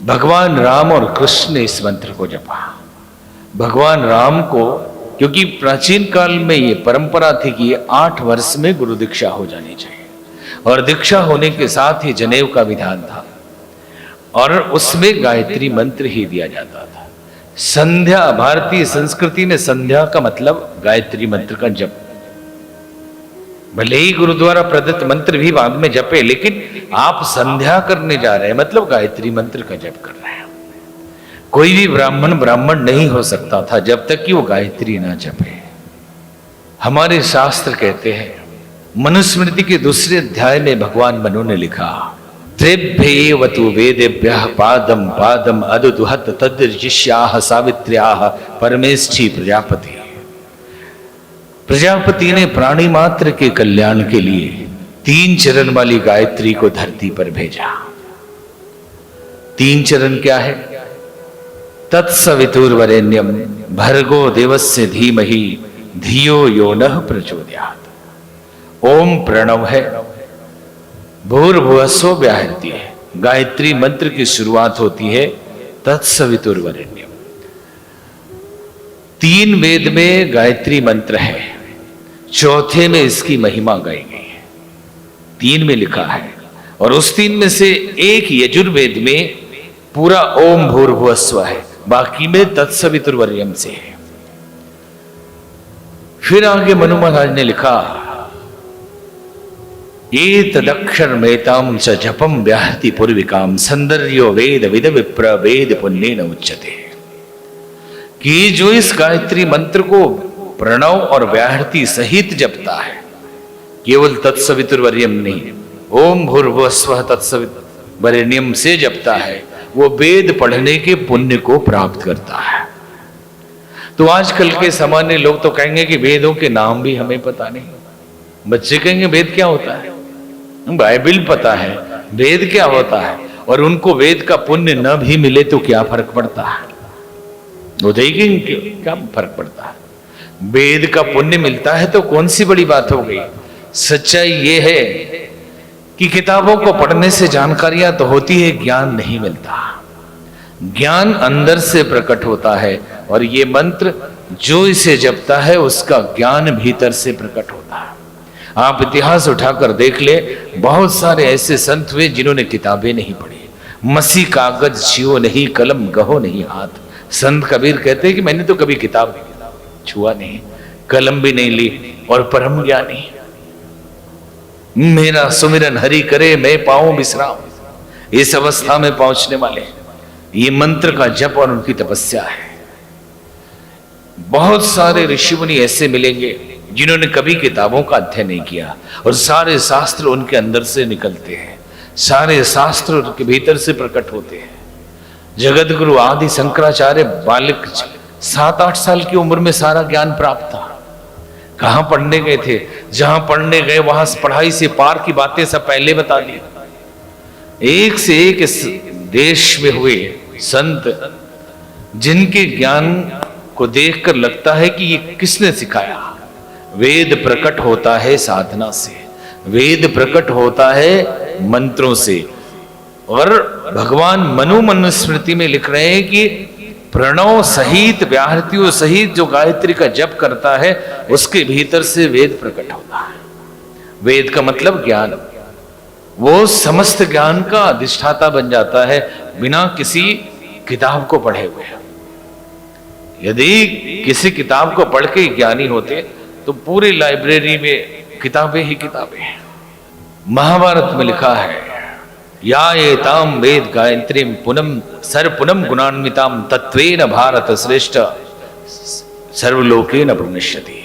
भगवान राम और कृष्ण ने इस मंत्र को जपा। भगवान राम को, क्योंकि प्राचीन काल में ये परंपरा थी कि 8 वर्ष में गुरु दीक्षा हो जानी चाहिए, और दीक्षा होने के साथ ही जनेऊ का विधान था, और उसमें गायत्री मंत्र ही दिया जाता था। संध्या, भारतीय संस्कृति ने संध्या का मतलब गायत्री मंत्र का जप। भले ही गुरुद्वारा प्रदत्त मंत्र भी बाद में जपे, लेकिन आप संध्या करने जा रहे हैं मतलब गायत्री मंत्र का जप कर रहे हैं। कोई भी ब्राह्मण नहीं हो सकता था जब तक कि वो गायत्री ना जपे। हमारे शास्त्र कहते हैं, मनुस्मृति के दूसरे अध्याय में भगवान मनु ने लिखा, त्रेभ्येव तु वेदेभ्यः पादम पादम अदुदुहत तद्जिष्याः सावित्र्याः परमेष्ठी प्रजापति। प्रजापति ने प्राणी मात्र के कल्याण के लिए 3 चरण वाली गायत्री को धरती पर भेजा। 3 चरण क्या है? तत्सवितुर्वरेण्यम भर्गो देवस्य धीमहि धियो यो नः प्रचोदयात्। ओम प्रणव है, भूर्भुवस्सुः व्याहृति है। गायत्री मंत्र की शुरुआत होती है तत्सवितुर्वरेण्यम। 3 वेद में गायत्री मंत्र है, चौथे में इसकी महिमा गाई गई है। 3 में लिखा है, और उस 3 में से एक यजुर्वेद में पूरा ओम भूर्भुवस्सुः है, बाकी में तत्सवितुर्वरेण्यम से है। फिर आगे मनु महाराज ने लिखा, ये तदक्षरमेतां च जपम व्याहति पूर्विकाम सौंदर्यो वेद विद विप्र वेद पुण्येन उच्यते। कि जो इस गायत्री मंत्र को प्रणव और व्याहृति सहित जपता है, केवल तत्सवितुर्वरेण्यम नहीं, ओम भूर्भुवस्सुः तत्सवितुर्वरेण्यम से जपता है, वो वेद पढ़ने के पुण्य को प्राप्त करता है। तो आजकल के सामान्य लोग तो कहेंगे कि वेदों के नाम भी हमें पता नहीं। बच्चे कहेंगे वेद क्या होता है, बाइबल पता है, वेद क्या होता है, और उनको वेद का पुण्य न भी मिले तो क्या फर्क पड़ता है? वो देखेंगे क्या फर्क पड़ता है? वेद का पुण्य मिलता है तो कौन सी बड़ी बात हो गई। सच्चाई ये है कि किताबों को पढ़ने से जानकारियां तो होती है, ज्ञान नहीं मिलता। ज्ञान अंदर से प्रकट होता है, और ये मंत्र जो इसे जपता है उसका ज्ञान भीतर से प्रकट होता है। आप इतिहास उठाकर देख ले, बहुत सारे ऐसे संत हुए जिन्होंने किताबें नहीं पढ़ी। मसी कागज छियो नहीं, कलम गहो नहीं हाथ। संत कबीर कहते हैं कि मैंने तो कभी किताब छुआ नहीं, कलम भी नहीं ली, और परम ज्ञानी मेरा सुमिरन हरि करे मैं पाऊं विश्राम। इस अवस्था में पहुंचने वाले ये मंत्र का जप और उनकी तपस्या है। बहुत सारे ऋषि मुनि ऐसे मिलेंगे जिन्होंने कभी किताबों का अध्ययन नहीं किया, और सारे शास्त्र उनके अंदर से निकलते हैं, सारे शास्त्र उनके भीतर से प्रकट होते हैं। जगत गुरु आदि शंकराचार्य बालक 7-8 साल की उम्र में सारा ज्ञान प्राप्त था। कहां पढ़ने गए थे? जहां पढ़ने गए वहां पढ़ाई से पार की बातें सब पहले बता दी। एक से एक इस देश में हुए संत जिनके ज्ञान को देखकर लगता है कि ये किसने सिखाया। वेद प्रकट होता है साधना से, वेद प्रकट होता है मंत्रों से। और भगवान मनु मनुस्मृति में लिख रहे हैं कि प्रणव सहित व्याहृतियों सहित जो गायत्री का जप करता है उसके भीतर से वेद प्रकट होता है। वेद का मतलब ज्ञान, वो समस्त ज्ञान का अधिष्ठाता बन जाता है बिना किसी किताब को पढ़े हुए। यदि किसी किताब को पढ़ के ज्ञानी होते तो पूरी लाइब्रेरी में किताबें ही किताबें हैं। महाभारत में लिखा है, या एताम वेद गायत्रीम पुनम सर्वपुनम गुणान्विताम तत्वेन भारत श्रेष्ठ सर्वलोकेन प्रणश्यति।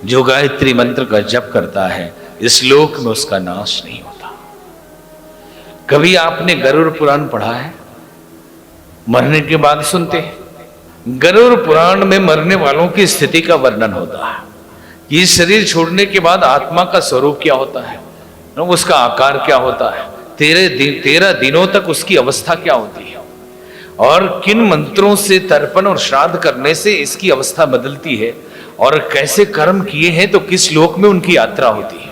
जो गायत्री मंत्र का जप करता है इस लोक में उसका नाश नहीं होता। कभी आपने गरुड़ पुराण पढ़ा है? मरने के बाद सुनते हैं। गरुड़ पुराण में मरने वालों की स्थिति का वर्णन होता है कि शरीर छोड़ने के बाद आत्मा का स्वरूप क्या होता है, उसका आकार क्या होता है, 13 दिनों तक उसकी अवस्था क्या होती है, और किन मंत्रों से तर्पण और श्राद्ध करने से इसकी अवस्था बदलती है, और कैसे कर्म किए हैं तो किस लोक में उनकी यात्रा होती है,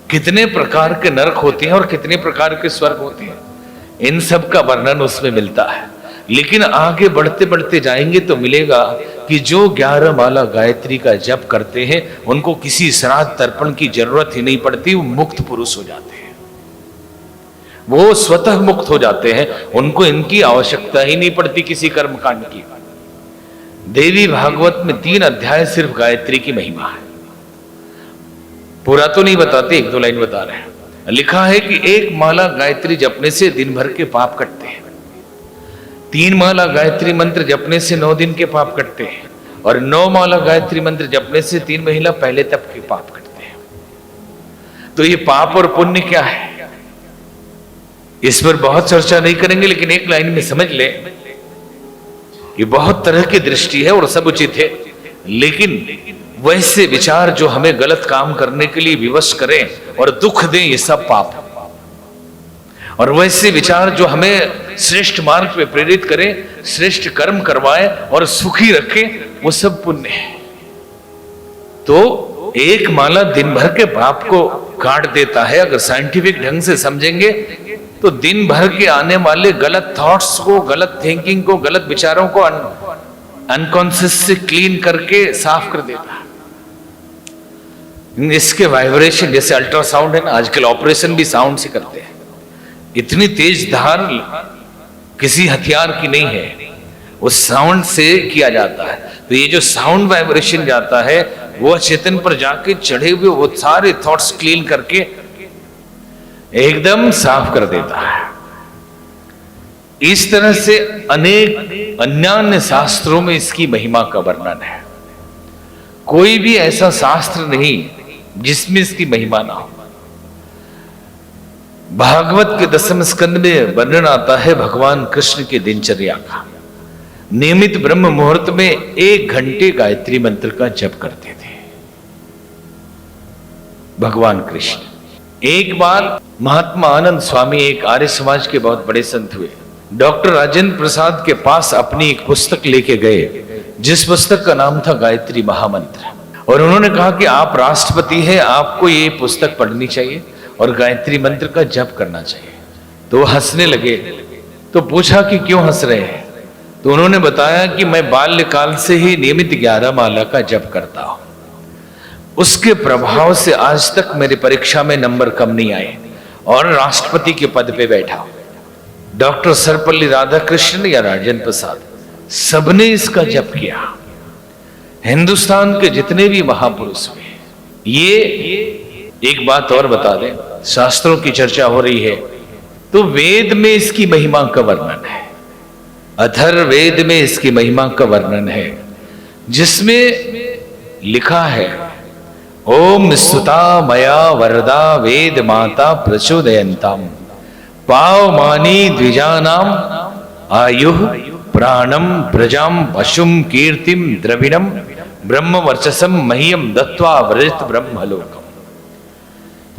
कितने प्रकार के नरक होते हैं और कितने प्रकार के स्वर्ग होते हैं। इन सब का वर्णन उसमें मिलता है। लेकिन आगे बढ़ते बढ़ते जाएंगे तो मिलेगा कि जो 11 माला गायत्री का जप करते हैं उनको किसी श्राद्ध तर्पण की जरूरत ही नहीं पड़ती, वो मुक्त पुरुष हो जाते हैं, वो स्वतः मुक्त हो जाते हैं, उनको इनकी आवश्यकता ही नहीं पड़ती किसी कर्मकांड की। देवी भागवत में 3 अध्याय सिर्फ गायत्री की महिमा है। पूरा तो नहीं बताते, 1-2 लाइन बता रहे हैं। लिखा है कि 1 माला गायत्री जपने से दिन भर के पाप कटते हैं, 3 माला गायत्री मंत्र जपने से 9 दिन के पाप कटते हैं, और 9 माला गायत्री मंत्र जपने से 3 महीना पहले तक के पाप कटते हैं। तो ये पाप और पुण्य क्या है, इस पर बहुत चर्चा नहीं करेंगे, लेकिन एक लाइन में समझ ले, ये बहुत तरह की दृष्टि है और सब उचित है, लेकिन वैसे विचार जो हमें गलत काम करने के लिए विवश करें और दुख दें, ये सब पाप है। और वैसे विचार जो हमें श्रेष्ठ मार्ग पे प्रेरित करें, श्रेष्ठ कर्म करवाए और सुखी रखे, वो सब पुण्य है। तो एक माला दिन भर के पाप को काट देता है। अगर साइंटिफिक ढंग से समझेंगे तो दिन भर के आने वाले गलत थॉट्स को, गलत थिंकिंग को, गलत विचारों को अनकॉन्शियस से क्लीन करके साफ कर देता है। इसके वाइब्रेशन, जैसे अल्ट्रासाउंड है ना, आजकल ऑपरेशन भी साउंड से करते हैं। इतनी तेज धार किसी हथियार की नहीं है, उस साउंड से किया जाता है। तो ये जो साउंड वाइब्रेशन जाता है वो चेतन पर जाके चढ़े हुए वो सारे थॉट्स क्लीन करके एकदम साफ कर देता है। इस तरह से अनेक अन्य शास्त्रों में इसकी महिमा का वर्णन है। कोई भी ऐसा शास्त्र नहीं जिसमें इसकी महिमा ना हो। भागवत के 10वें स्कंद में वर्णन आता है भगवान कृष्ण के दिनचर्या का। नियमित ब्रह्म मुहूर्त में 1 घंटे गायत्री मंत्र का जप करते थे भगवान कृष्ण। एक बार महात्मा आनंद स्वामी, एक आर्य समाज के बहुत बड़े संत हुए, डॉक्टर राजेंद्र प्रसाद के पास अपनी एक पुस्तक लेके गए, जिस पुस्तक का नाम था गायत्री महामंत्र। और उन्होंने कहा कि आप राष्ट्रपति हैं, आपको ये पुस्तक पढ़नी चाहिए और गायत्री मंत्र का जप करना चाहिए। तो वो हंसने लगे। तो पूछा कि क्यों हंस रहे हैं? तो उन्होंने बताया कि मैं बाल्यकाल से ही नियमित 11 माला का जप करता हूं। उसके प्रभाव से आज तक मेरी परीक्षा में नंबर कम नहीं आए और राष्ट्रपति के पद पे बैठा। डॉक्टर सर्वपल्ली राधाकृष्णन या राजेंद्र प्रसाद, सबने इसका जप किया। हिंदुस्तान के जितने भी महापुरुष हुए। ये एक बात और बता दें, शास्त्रों की चर्चा हो रही है तो वेद में इसकी महिमा का वर्णन है। अथर्ववेद में इसकी महिमा का वर्णन है, जिसमें लिखा है ओम स्तुता मया वरदा वेद माता प्रचोदयन्ताम पावमानी द्विजानाम आयुः प्राणम प्रजाम पशुम कीर्तिम द्रविणम ब्रह्म वर्चसम मह्यम दत्वा व्रजत ब्रह्मलोकम।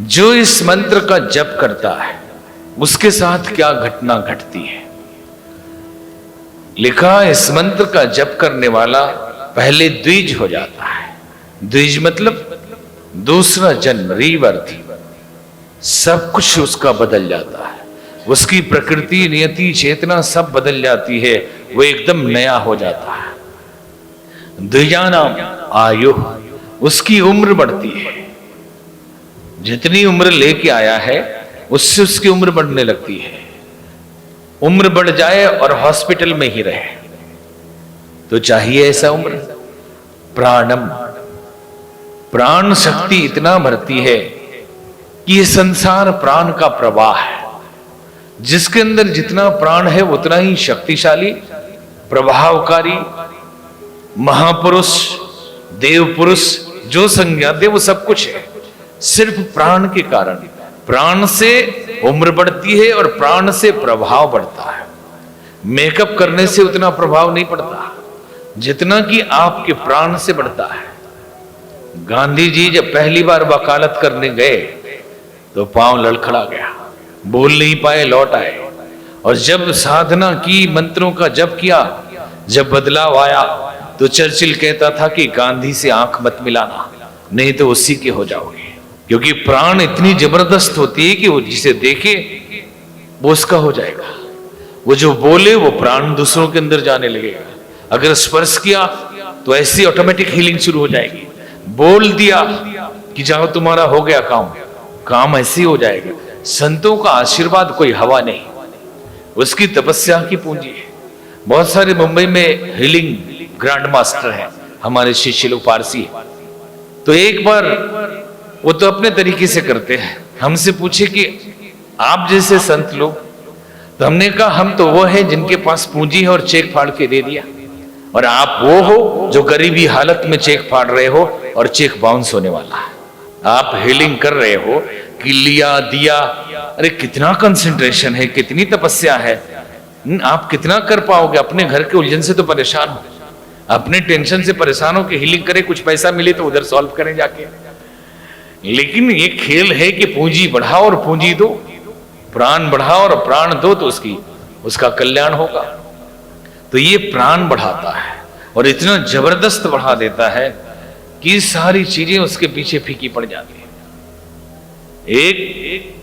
जो इस मंत्र का जप करता है उसके साथ क्या घटना घटती है? लिखा, इस मंत्र का जप करने वाला पहले द्विज हो जाता है। द्विज मतलब दूसरा जन्म, रीबर्थ। सब कुछ उसका बदल जाता है, उसकी प्रकृति, नियति, चेतना सब बदल जाती है, वो एकदम नया हो जाता है। द्विजानाम आयु, उसकी उम्र बढ़ती है। जितनी उम्र लेके आया है उससे उसकी उम्र बढ़ने लगती है। उम्र बढ़ जाए और हॉस्पिटल में ही रहे तो चाहिए ऐसा उम्र। प्राणम, प्राण शक्ति इतना भरती है कि ये संसार प्राण का प्रवाह है। जिसके अंदर जितना प्राण है उतना ही शक्तिशाली, प्रभावकारी, महापुरुष, देव पुरुष जो संज्ञा दे वो सब कुछ है। सिर्फ प्राण के कारण, प्राण से उम्र बढ़ती है और प्राण से प्रभाव बढ़ता है। मेकअप करने से उतना प्रभाव नहीं पड़ता जितना कि आपके प्राण से बढ़ता है। गांधी जी जब पहली बार वकालत करने गए तो पांव लड़खड़ा गया, बोल नहीं पाए, लौट आए। और जब साधना की, मंत्रों का जप किया, जब बदलाव आया तो चर्चिल कहता था कि गांधी से आंख मत मिलाना, नहीं तो उसी के हो जाओगे। क्योंकि प्राण इतनी जबरदस्त होती है कि वो जिसे देखे वो उसका हो जाएगा। वो जो बोले वो प्राण दूसरों के अंदर जाने लगेगा। अगर स्पर्श किया तो ऐसी ऑटोमेटिक हीलिंग शुरू हो जाएगी। बोल दिया कि जाओ तुम्हारा हो गया काम, काम ऐसे ही हो जाएगा। संतों का आशीर्वाद कोई हवा नहीं, उसकी तपस्या की पूंजी है। बहुत सारे मुंबई में हीलिंग ग्रैंड मास्टर हैं, हमारे शिष्य लोग पारसी हैं। तो एक बार वो तो अपने तरीके से करते हैं, हमसे पूछे कि आप जैसे संत लोग, तो हमने कहा हम तो वो हैं जिनके पास पूंजी है और चेक फाड़ के दे दिया, और आप वो हो जो गरीबी हालत में चेक फाड़ रहे हो और चेक बाउंस होने वाला है। आप हीलिंग कर रहे हो कि लिया दिया, अरे कितना कंसंट्रेशन है, कितनी तपस्या है, आप कितना कर पाओगे? अपने घर के उलझन से तो परेशान हो, अपने टेंशन से परेशान हो के हीलिंग करें, कुछ पैसा मिले तो उधर सॉल्व करें जाके। लेकिन ये खेल है कि पूंजी बढ़ाओ और पूंजी दो, प्राण बढ़ाओ और प्राण दो, तो उसका कल्याण होगा। तो ये प्राण बढ़ाता है और इतना जबरदस्त बढ़ा देता है कि सारी चीजें उसके पीछे फीकी पड़ जाती है। एक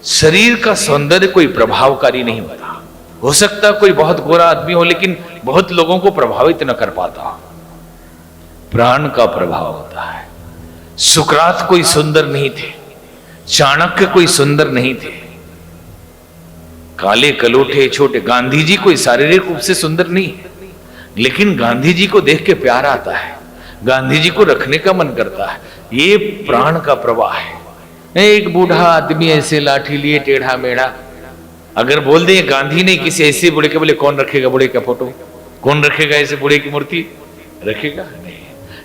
शरीर का सौंदर्य कोई प्रभावकारी नहीं होता। हो सकता कोई बहुत गोरा आदमी हो लेकिन बहुत लोगों को प्रभावित न कर पाता। प्राण का प्रभाव होता है। सुकरात कोई सुंदर नहीं थे, चाणक्य कोई सुंदर नहीं थे, काले कलोठे छोटे गांधी जी कोई शारीरिक रूप से सुंदर नहीं है, लेकिन गांधी जी को देख के प्यार आता है, गांधी जी को रखने का मन करता है। ये प्राण का प्रवाह है। एक बूढ़ा आदमी ऐसे लाठी लिए टेढ़ा मेढ़ा, अगर बोल दे गांधी ने किसी ऐसे बूढ़े के, बोले कौन रखेगा बूढ़े का फोटो, कौन रखेगा ऐसे बूढ़े की मूर्ति, रखेगा नहीं।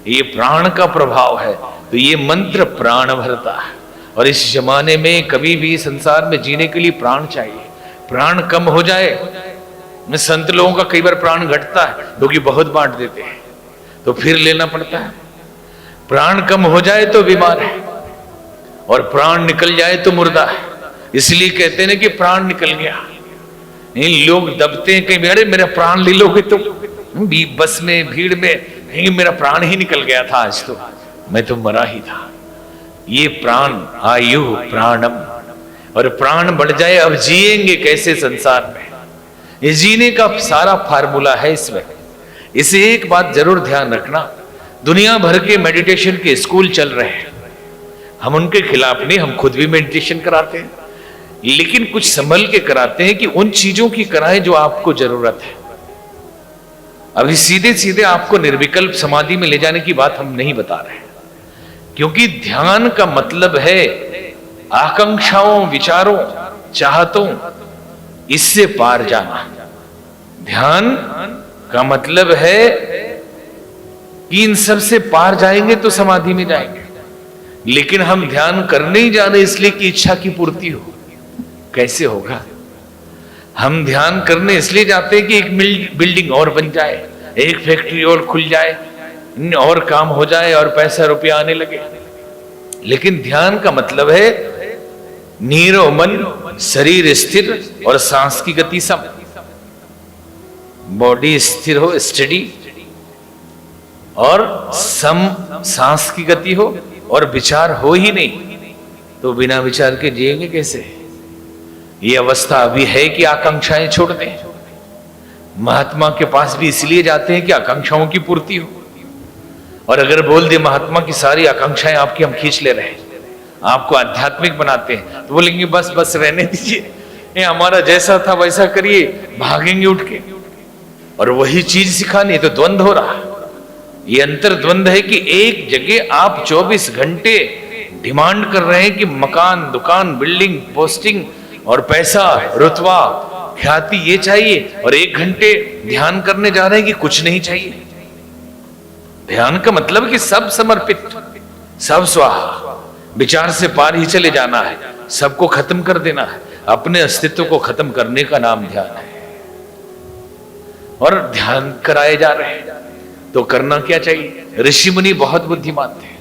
ये प्राण का प्रभाव है। तो ये मंत्र प्राण भरता है। और इस जमाने में कभी भी संसार में जीने के लिए प्राण चाहिए। प्राण कम हो जाए, संत लोगों का कई बार प्राण घटता है, क्योंकि बहुत बांट देते हैं तो फिर लेना पड़ता है। प्राण कम हो जाए तो बीमार है, और प्राण निकल जाए तो मुर्दा है। इसलिए कहते हैं ना कि प्राण निकल गया। इन लोग दबते हैं कहीं, अरे मेरा प्राण ले लोगे तो, बस में भीड़ में मेरा प्राण ही निकल गया था, आज तो मैं तो मरा ही था। ये प्राण आयु प्राणम, और प्राण बढ़ जाए अब जिएंगे कैसे संसार में। ये जीने का सारा फार्मूला है इसमें। इसे एक बात जरूर ध्यान रखना, दुनिया भर के मेडिटेशन के स्कूल चल रहे हैं, हम उनके खिलाफ नहीं, हम खुद भी मेडिटेशन कराते हैं, लेकिन कुछ संभल के कराते हैं कि उन चीजों की कराएं जो आपको जरूरत है। अभी सीधे सीधे आपको निर्विकल्प समाधि में ले जाने की बात हम नहीं बता रहे हैं, क्योंकि ध्यान का मतलब है आकांक्षाओं, विचारों, चाहतों, इससे पार जाना। ध्यान का मतलब है कि इन सब से पार जाएंगे तो समाधि में जाएंगे। लेकिन हम ध्यान करने ही जा रहे इसलिए कि इच्छा की पूर्ति हो, कैसे होगा। हम ध्यान करने इसलिए जाते हैं कि एक बिल्डिंग और बन जाए, एक फैक्ट्री और खुल जाए, और काम हो जाए और पैसा रुपया आने लगे। लेकिन ध्यान का मतलब है नीरो मन, शरीर स्थिर और सांस की गति सम, बॉडी स्थिर हो, स्टडी, और सम सांस की गति हो, और विचार हो ही नहीं तो बिना विचार के जिएंगे कैसे। ये अवस्था अभी है कि आकांक्षाएं छोड़ दें। महात्मा के पास भी इसलिए जाते हैं कि आकांक्षाओं की पूर्ति हो। और अगर बोल दे महात्मा की सारी आकांक्षाएं आपकी हम खींच ले रहे हैं, आपको आध्यात्मिक बनाते हैं, तो बोलेंगे बस बस रहने दीजिए, ये हमारा जैसा था वैसा करिए, भागेंगे उठ के। और वही चीज सिखानी तो द्वंद्व हो रहा। ये अंतर द्वंद्व है कि एक जगह आप 24 घंटे डिमांड कर रहे हैं कि मकान, दुकान, बिल्डिंग, पोस्टिंग और पैसा, रुतबा, ख्याति ये चाहिए, और 1 घंटे ध्यान करने जा रहे हैं कि कुछ नहीं चाहिए। ध्यान का मतलब कि सब समर्पित, सब स्वाहा, विचार से पार ही चले जाना है, सबको खत्म कर देना है, अपने अस्तित्व को खत्म करने का नाम ध्यान है। और ध्यान कराए जा रहे हैं तो करना क्या चाहिए। ऋषि मुनि बहुत बुद्धिमान थे,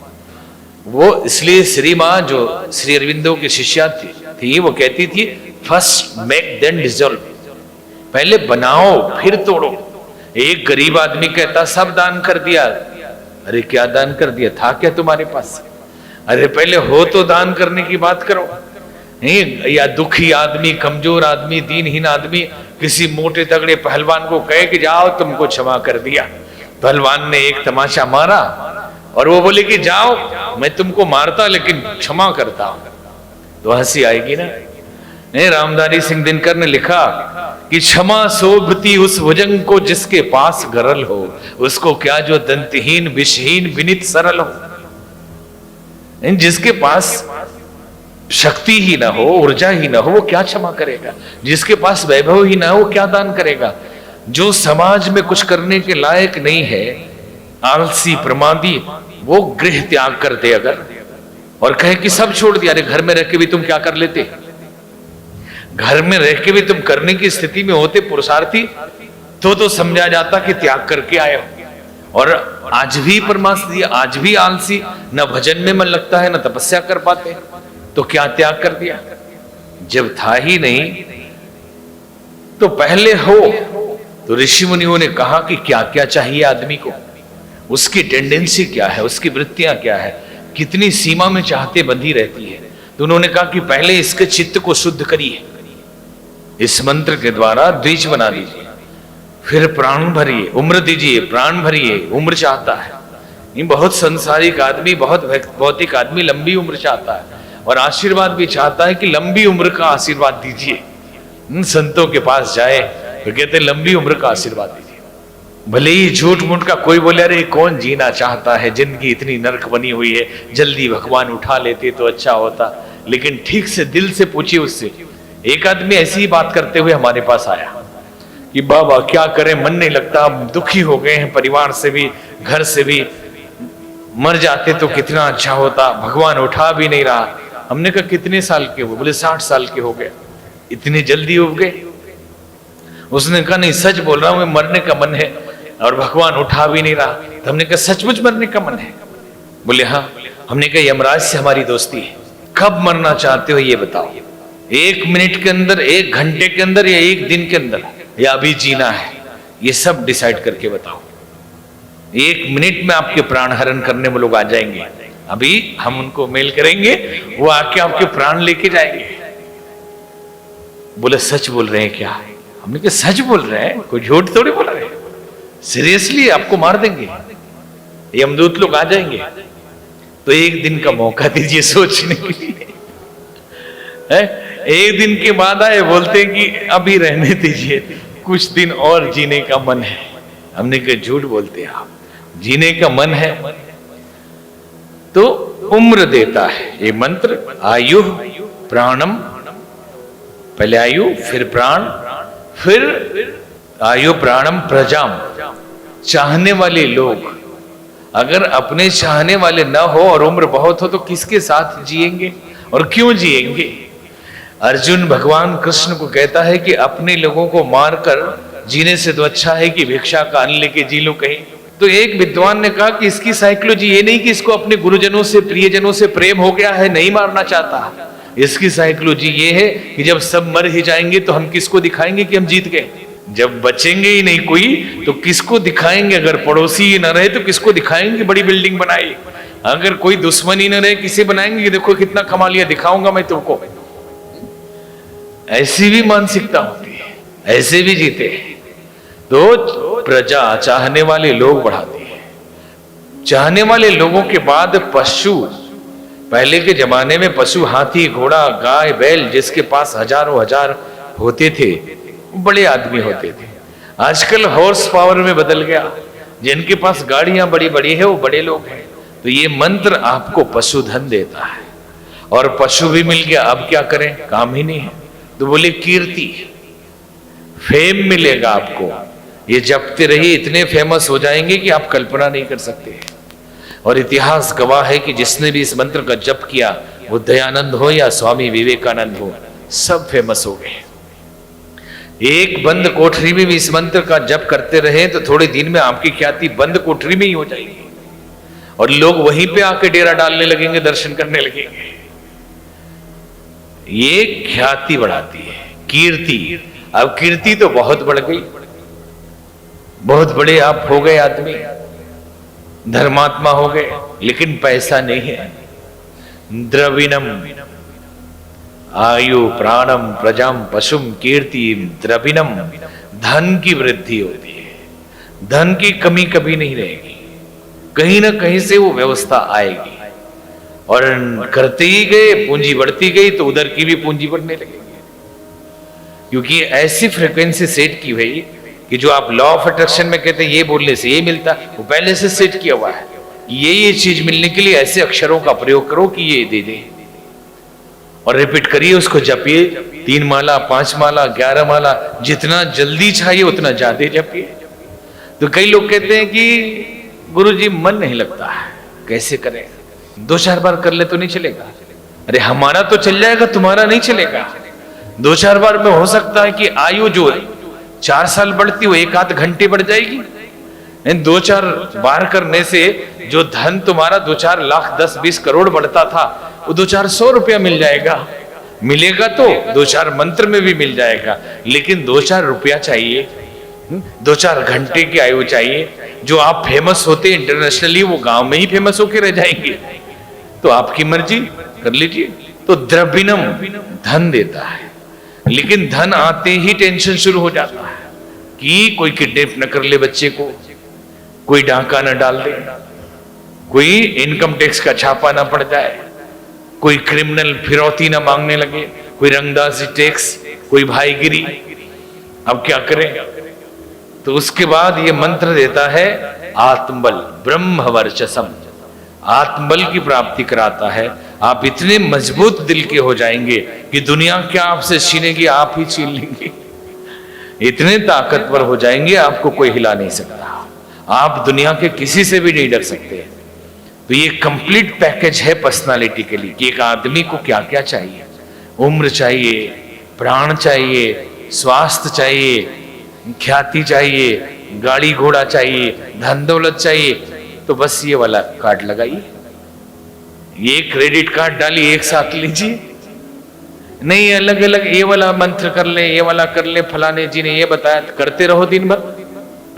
वो इसलिए श्री मां जो श्री अरविंदो की शिष्या थी वो कहती थी फर्स्ट मेक देन डिसॉल्व, पहले बनाओ फिर तोड़ो। एक गरीब आदमी कहता सब दान कर दिया, अरे क्या दान कर दिया, था क्या तुम्हारे पास, अरे पहले हो तो दान करने की बात करो। नहीं, या दुखी आदमी, कमजोर आदमी, दीनहीन आदमी किसी मोटे तगड़े पहलवान को कहे कि जाओ तुमको क्षमा कर दिया, पहलवान ने एक तमाशा मारा और वो बोले कि जाओ मैं तुमको मारता लेकिन क्षमा करता हूं, तो हंसी आएगी ना। नहीं, रामधारी सिंह दिनकर ने लिखा कि क्षमा शोभती उस भुजंग को जिसके पास गरल हो, उसको क्या जो दंतहीन विषहीन विनित सरल हो। जिसके पास शक्ति ही ना हो, ऊर्जा ही ना हो, वो क्या क्षमा करेगा। जिसके पास वैभव ही ना हो, वो क्या दान करेगा। जो समाज में कुछ करने के लायक नहीं है, आलसी प्रमादी, वो गृह त्याग कर दे अगर और कहे कि सब छोड़ दिया, अरे घर में रह के भी तुम क्या कर लेते, घर में रह के भी तुम करने की स्थिति में होते पुरुषार्थी, तो समझा जाता कि त्याग करके आए हो। और आज भी परमात्मा, आज भी आलसी, न भजन में मन लगता है, न तपस्या कर पाते, तो क्या त्याग कर दिया? जब था ही नहीं तो पहले हो। तो ऋषि मुनियों ने कहा कि क्या क्या चाहिए आदमी को, उसकी टेंडेंसी क्या है, उसकी वृत्तियां क्या है, कितनी सीमा में चाहते बंधी रहती है। तो उन्होंने कहा कि पहले इसके चित्त को शुद्ध करिए, इस मंत्र के द्वारा द्विज बना दीजिए, फिर प्राण भरिए, उम्र दीजिए, प्राण भरिए। उम्र चाहता है ये बहुत संसारिक आदमी, बहुत भौतिक आदमी लंबी उम्र चाहता है, और आशीर्वाद भी चाहता है कि लंबी उम्र का आशीर्वाद दीजिए। संतों के पास जाए तो कहते लंबी उम्र का आशीर्वाद दीजिए। भले ही झूठ मूठ का कोई बोले अरे कौन जीना चाहता है, जिंदगी इतनी नरक बनी हुई है, जल्दी भगवान उठा लेते तो अच्छा होता। लेकिन ठीक से दिल से पूछिए उससे। एक आदमी ऐसी ही बात करते हुए हमारे पास आया कि बाबा क्या करें, मन नहीं लगता, दुखी हो गए हैं, परिवार से भी घर से भी, मर जाते तो कितना अच्छा होता, भगवान उठा भी नहीं रहा। हमने कहा कितने साल के हो? बोले 60 साल के हो गए। इतनी जल्दी उब गए? उसने कहा नहीं सच बोल रहा हूं, मैं मरने का मन है और भगवान उठा भी नहीं रहा। तो हमने कहा सचमुच मरने का मन है? बोले हाँ। हमने कहा यमराज से हमारी दोस्ती है, कब मरना चाहते हो ये बताओ, 1 मिनट के अंदर, 1 घंटे के अंदर, या 1 दिन के अंदर, या अभी जीना है, ये सब डिसाइड करके बताओ। 1 मिनट में आपके प्राण हरण करने में लोग आ जाएंगे, अभी हम उनको मेल करेंगे, वो आके आपके प्राण लेके जाएंगे। बोले सच बोल रहे हैं क्या? हमने कहा सच बोल रहे हैं, कोई झूठ थोड़ी बोल रहे हैं, सीरियसली आपको मार देंगे, यमदूत लोग आ जाएंगे। तो 1 दिन का मौका दीजिए सोचने के लिए। 1 दिन के बाद आए, बोलते हैं कि अभी रहने दीजिए, कुछ दिन और जीने का मन है। हमने कहा झूठ बोलते हैं आप, जीने का मन है तो उम्र देता है ये मंत्र। आयु प्राणम, पहले आयु फिर प्राण, फिर आयु प्राणम प्रजाम। चाहने वाले लोग, अगर अपने चाहने वाले न हो और उम्र बहुत हो तो किसके साथ जिएंगे और क्यों जिएंगे? अर्जुन भगवान कृष्ण को कहता है कि अपने लोगों को मारकर जीने से तो अच्छा है कि भिक्षा का अन्न लेके जी लो कहीं। तो एक विद्वान ने कहा कि इसकी साइकोलॉजी ये नहीं कि इसको अपने गुरुजनों से, प्रियजनों से प्रेम हो गया है, नहीं मारना चाहता। इसकी साइकोलॉजी ये है कि जब सब मर ही जाएंगे तो हम किसको दिखाएंगे कि हम जीत गए? जब बचेंगे ही नहीं कोई तो किसको दिखाएंगे? अगर पड़ोसी ही न रहे तो किसको दिखाएंगे बड़ी बिल्डिंग बनाई? अगर कोई दुश्मन ही न रहे किसे बनाएंगे कि देखो कितना कमा लिया, दिखाऊंगा मैं तुमको। ऐसी भी मानसिकता होती है, ऐसे भी जीते। तो प्रजा, चाहने वाले लोग बढ़ाती है। चाहने वाले लोगों के बाद पशु, पहले के जमाने में पशु हाथी, घोड़ा, गाय, बैल, जिसके पास हजारों हजार होते थे, बड़े आदमी होते थे। आजकल हॉर्स पावर में बदल गया, जिनके पास गाड़ियां बड़ी बड़ी है वो बड़े लोग हैं। तो ये मंत्र आपको पशुधन देता है, और पशु भी मिल गया, अब क्या करें, काम ही नहीं है। तो बोले कीर्ति, फेम मिलेगा आपको। ये जपते रहिए, इतने फेमस हो जाएंगे कि आप कल्पना नहीं कर सकते। और इतिहास गवाह है कि जिसने भी इस मंत्र का जप किया, वो दयानंद हो या स्वामी विवेकानंद हो, सब फेमस हो गए। एक बंद कोठरी में भी इस मंत्र का जप करते रहे तो थोड़े दिन में आपकी ख्याति बंद कोठरी में ही हो जाएगी, और लोग वहीं पे आके डेरा डालने लगेंगे, दर्शन करने लगेंगे। ये ख्याति बढ़ाती है, कीर्ति। अब कीर्ति तो बहुत बढ़ गई, बहुत बड़े आप हो गए आदमी, धर्मात्मा हो गए, लेकिन पैसा नहीं है। द्रविणम आयु प्राणम प्रजाम पशुम कीर्ति द्रविणम, धन की वृद्धि होती है, धन की कमी कभी नहीं रहेगी, कहीं ना कहीं से वो व्यवस्था आएगी। और करते ही गए, पूंजी बढ़ती गई तो उधर की भी पूंजी बढ़ने लगेगी, क्योंकि ऐसी फ्रीक्वेंसी सेट की हुई कि जो आप लॉ ऑफ अट्रैक्शन में कहते हैं ये बोलने से ये मिलता, वो पहले से सेट किया हुआ है। ये चीज मिलने के लिए ऐसे अक्षरों का प्रयोग करो कि ये दे दे, और रिपीट करिए, उसको जपिए, 3 माला 5 माला 11 माला, जितना जल्दी चाहिए उतना ज्यादा जपिए। तो कई लोग कहते हैं कि गुरुजी मन नहीं लगता है, कैसे करें? 2-4 बार कर ले तो नहीं चलेगा? अरे हमारा तो चल जाएगा, तुम्हारा नहीं चलेगा। 2-4 बार में हो सकता है कि आयु जो 4 साल बढ़ती वो 1 आध घंटे बढ़ जाएगी। 2-4 बार करने से जो धन तुम्हारा 2-4 लाख 10-20 करोड़ बढ़ता था वो 2-400 रुपया मिल जाएगा। मिलेगा तो 2-4 मंत्र में भी मिल जाएगा, लेकिन 2-4 रुपया चाहिए, 2-4 घंटे की आयु चाहिए। जो आप फेमस होते इंटरनेशनली वो गांव में ही फेमस होके रह जाएंगे। तो आपकी मर्जी, कर लीजिए। तो द्रविणम धन देता है, लेकिन धन आते ही टेंशन शुरू हो जाता है कि कोई किडनैप न कर ले बच्चे को, कोई डाका न डाल दे, कोई इनकम टैक्स का छापा ना पड़ जाए, कोई क्रिमिनल फिरौती ना मांगने लगे, कोई रंगदासी टैक्स, कोई भाईगिरी। अब क्या करें? तो उसके बाद ये मंत्र देता है आत्मबल, ब्रह्मवर्चसम, आत्मबल की प्राप्ति कराता है। आप इतने मजबूत दिल के हो जाएंगे कि दुनिया क्या आपसे छीनेगी, आप ही छीन लेंगे। इतने ताकतवर हो जाएंगे आपको कोई हिला नहीं सकता, आप दुनिया के किसी से भी नहीं डर सकते। तो ये कंप्लीट पैकेज है पर्सनालिटी के लिए कि एक आदमी को क्या क्या चाहिए। उम्र चाहिए, प्राण चाहिए, स्वास्थ्य चाहिए, ख्याति चाहिए, गाड़ी घोड़ा चाहिए, धन दौलत चाहिए। तो बस ये वाला कार्ड लगाइए, ये क्रेडिट कार्ड डालिए, एक साथ लीजिए। नहीं अलग अलग ये वाला मंत्र कर ले, ये वाला कर ले, फलाने जी ने ये बताया, करते रहो दिन भर।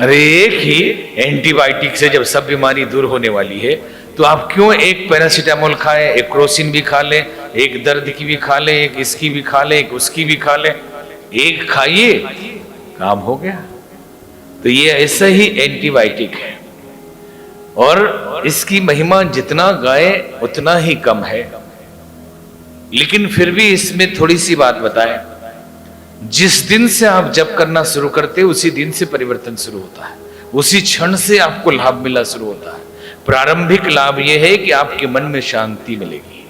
अरे एक ही एंटीबायोटिक से जब सब बीमारी दूर होने वाली है तो आप क्यों एक पैरासीटामोल खाएं, एक क्रोसिन भी खा लें, एक दर्द की भी खा लें, एक इसकी भी खा लें, एक उसकी भी खा लें। एक खाइए, काम हो गया। तो ये ऐसा ही एंटीबायोटिक है और इसकी महिमा जितना गाए उतना ही कम है। लेकिन फिर भी इसमें थोड़ी सी बात बताएं, जिस दिन से आप जप करना शुरू करते हैं उसी दिन से परिवर्तन शुरू होता है, उसी क्षण से आपको लाभ मिलना शुरू होता है। प्रारंभिक लाभ यह है कि आपके मन में शांति मिलेगी,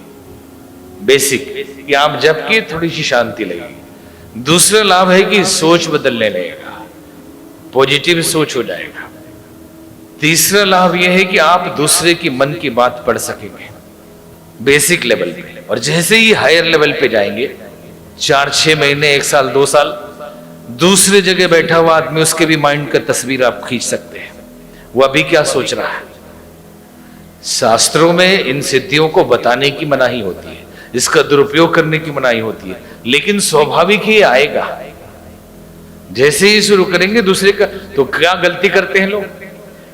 बेसिक कि आप जप किए थोड़ी सी शांति लगेगी। दूसरा लाभ है कि सोच बदलने लगेगा, पॉजिटिव सोच हो जाएगा। तीसरा लाभ यह है कि आप दूसरे की मन की बात पढ़ सकेंगे बेसिक लेवल पे, और जैसे ही हायर लेवल पे जाएंगे 4-6 महीने, 1 साल, 2 साल, दूसरे जगह बैठा हुआ आदमी उसके भी माइंड का तस्वीर आप खींच सकते हैं, वो अभी क्या सोच रहा है। शास्त्रों में इन सिद्धियों को बताने की मनाही होती है, इसका दुरुपयोग करने की मनाही होती है, लेकिन स्वाभाविक ही आएगा। जैसे ही शुरू करेंगे दूसरे का, तो क्या गलती करते हैं लोग,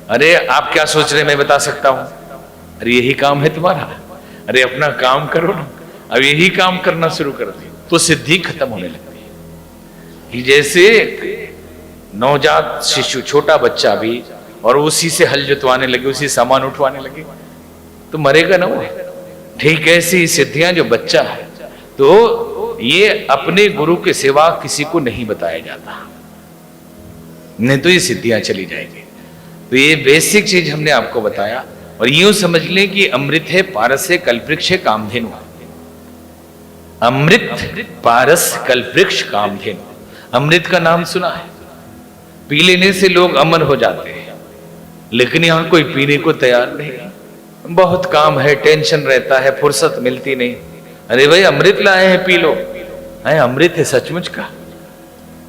अरे आप क्या सोच रहे हैं मैं बता सकता हूं, अरे यही काम है तुम्हारा, अरे अपना काम करो ना। अब यही काम करना शुरू कर दिया तो सिद्धि खत्म होने लगती है। कि जैसे नवजात शिशु, छोटा बच्चा भी, और उसी से हल जुतवाने लगे, उसी सामान उठवाने लगे तो मरेगा ना वो। ठीक ऐसी सिद्धियां जो बच्चा है, तो ये अपने गुरु के सिवा किसी को नहीं बताया जाता, नहीं तो ये सिद्धियां चली जाएंगी। तो ये बेसिक चीज हमने आपको बताया, और यूं समझ लें कि अमृत है, पारस है, कल्पवृक्ष है, कामधेनु। अमृत, पारस, कल्पवृक्ष, कामधेनु। अमृत का नाम सुना है, पी लेने से लोग अमर हो जाते हैं, लेकिन यहां कोई पीने को तैयार नहीं। बहुत काम है, टेंशन रहता है, फुर्सत मिलती नहीं। अरे भाई अमृत लाए हैं, पी लो। है अमृत है सचमुच का?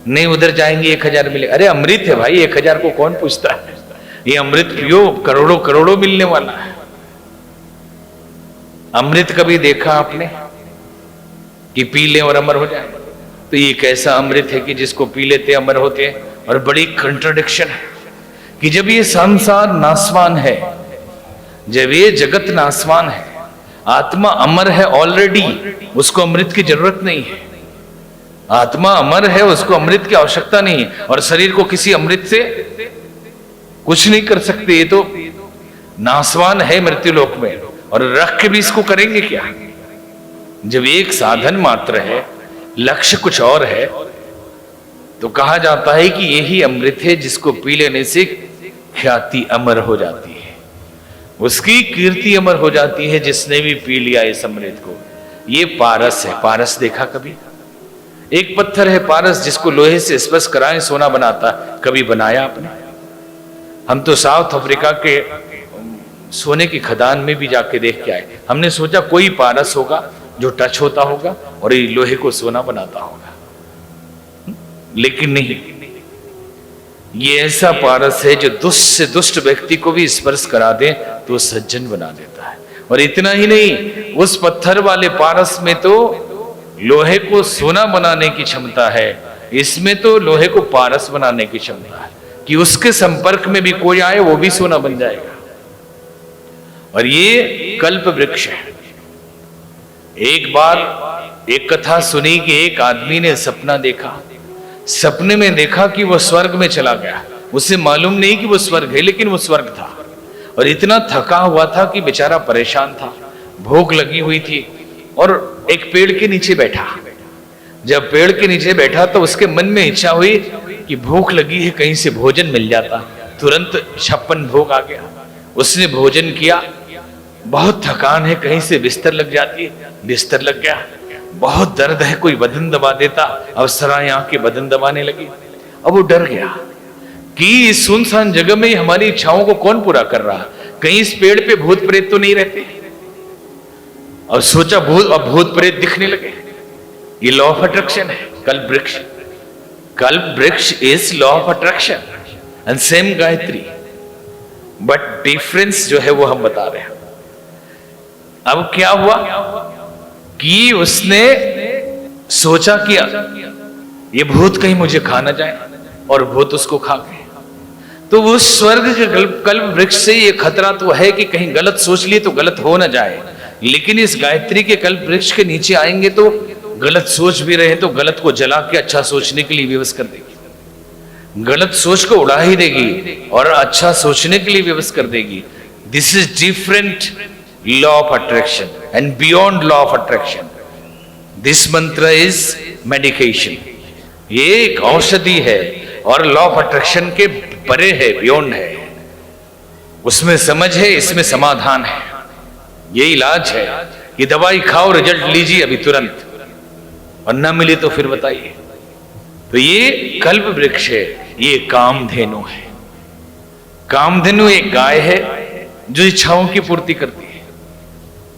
नहीं, उधर जाएंगे 1000 मिले। अरे अमृत है भाई, 1000 को कौन पूछता है? ये अमृत पियो, करोड़ों करोड़ों मिलने वाला है। अमृत कभी देखा आपने कि पी ले और अमर हो जाए? तो ये कैसा अमृत है कि जिसको पी लेते अमर होते हैं? और बड़ी कंट्राडिक्शन है कि जब ये संसार नासवान है, जब ये जगत नासवान है, आत्मा अमर है ऑलरेडी, उसको अमृत की जरूरत नहीं है। आत्मा अमर है, उसको अमृत की आवश्यकता नहीं है, और शरीर को किसी अमृत से कुछ नहीं कर सकते। ये तो नासवान है मृत्यु लोक में, और रख के भी इसको करेंगे क्या? जब एक साधन मात्र है, लक्ष्य कुछ और है, तो कहा जाता है कि यही अमृत है जिसको पी लेने से ख्याति अमर हो जाती है, उसकी कीर्ति अमर हो जाती है जिसने भी पी लिया इस अमृत को। ये पारस है। पारस देखा कभी? एक पत्थर है पारस, जिसको लोहे से स्पर्श कराएं सोना बनाता। कभी बनाया आपने? हम तो साउथ अफ्रीका के सोने की खदान में भी जाके देख के आए। हमने सोचा कोई पारस होगा जो टच होता होगा और ये लोहे को सोना बनाता होगा, लेकिन नहीं। ये ऐसा पारस है जो दुष्ट से दुष्ट व्यक्ति को भी स्पर्श करा दे तो सज्जन बना देता है। और इतना ही नहीं, उस पत्थर वाले पारस में तो लोहे को सोना बनाने की क्षमता है, इसमें तो लोहे को पारस बनाने की क्षमता है कि उसके संपर्क में भी कोई आए वो भी सोना बन जाएगा। और ये कल्प वृक्ष है। एक बार एक कथा सुनी कि एक आदमी ने सपना देखा, सपने में देखा कि वो स्वर्ग में चला गया। उसे मालूम नहीं कि वो स्वर्ग है, लेकिन वो स्वर्ग था। और इतना थका हुआ था कि बेचारा परेशान था, भूख लगी हुई थी और एक पेड़ के नीचे बैठा। जब पेड़ के नीचे बैठा तो उसके मन में इच्छा हुई कि भूख लगी है, कहीं से भोजन मिल जाता। तुरंत 56 भोग आ गया। उसने भोजन किया। बहुत थकान है, कहीं से बिस्तर लग जाती है, बिस्तर लग गया। बहुत दर्द है, कोई बदन दबा देता, अवसराएं आके बदन दबाने लगी। अब वो डर गया कि इस सुनसान जगह में हमारी इच्छाओं को कौन पूरा कर रहा, कहीं इस पेड़ पे भूत प्रेत तो नहीं रहते। और सोचा भूत प्रेत दिखने लगे। ये लॉ ऑफ अट्रैक्शन है, कल्प वृक्ष। कल्प वृक्ष is law of attraction and same Gayatri, but difference जो है वो हम बता रहे हैं। अब क्या हुआ कि उसने सोचा कि ये भूत कहीं मुझे खा ना जाए, और भूत उसको खा गए। तो उस स्वर्ग के कल्प वृक्ष से ये खतरा तो है कि कहीं गलत सोच लिए तो गलत हो ना जाए, लेकिन इस गायत्री के कल्प वृक्ष के नीचे आएंगे तो गलत सोच भी रहे तो गलत को जला के अच्छा सोचने के लिए विवश कर देगी, गलत सोच को उड़ा ही देगी और अच्छा सोचने के लिए विवश कर देगी। This is different law of attraction and beyond law of attraction. This मंत्र इज मेडिकेशन। ये एक औषधि है और लॉ ऑफ अट्रैक्शन के परे है, बियॉन्ड है। उसमें समझ है, इसमें समाधान है। ये इलाज है कि दवाई खाओ, रिजल्ट लीजिए अभी तुरंत, और ना मिले तो फिर बताइए। तो ये कल्प वृक्ष है, ये कामधेनु है। कामधेनु एक गाय है जो इच्छाओं की पूर्ति करती है।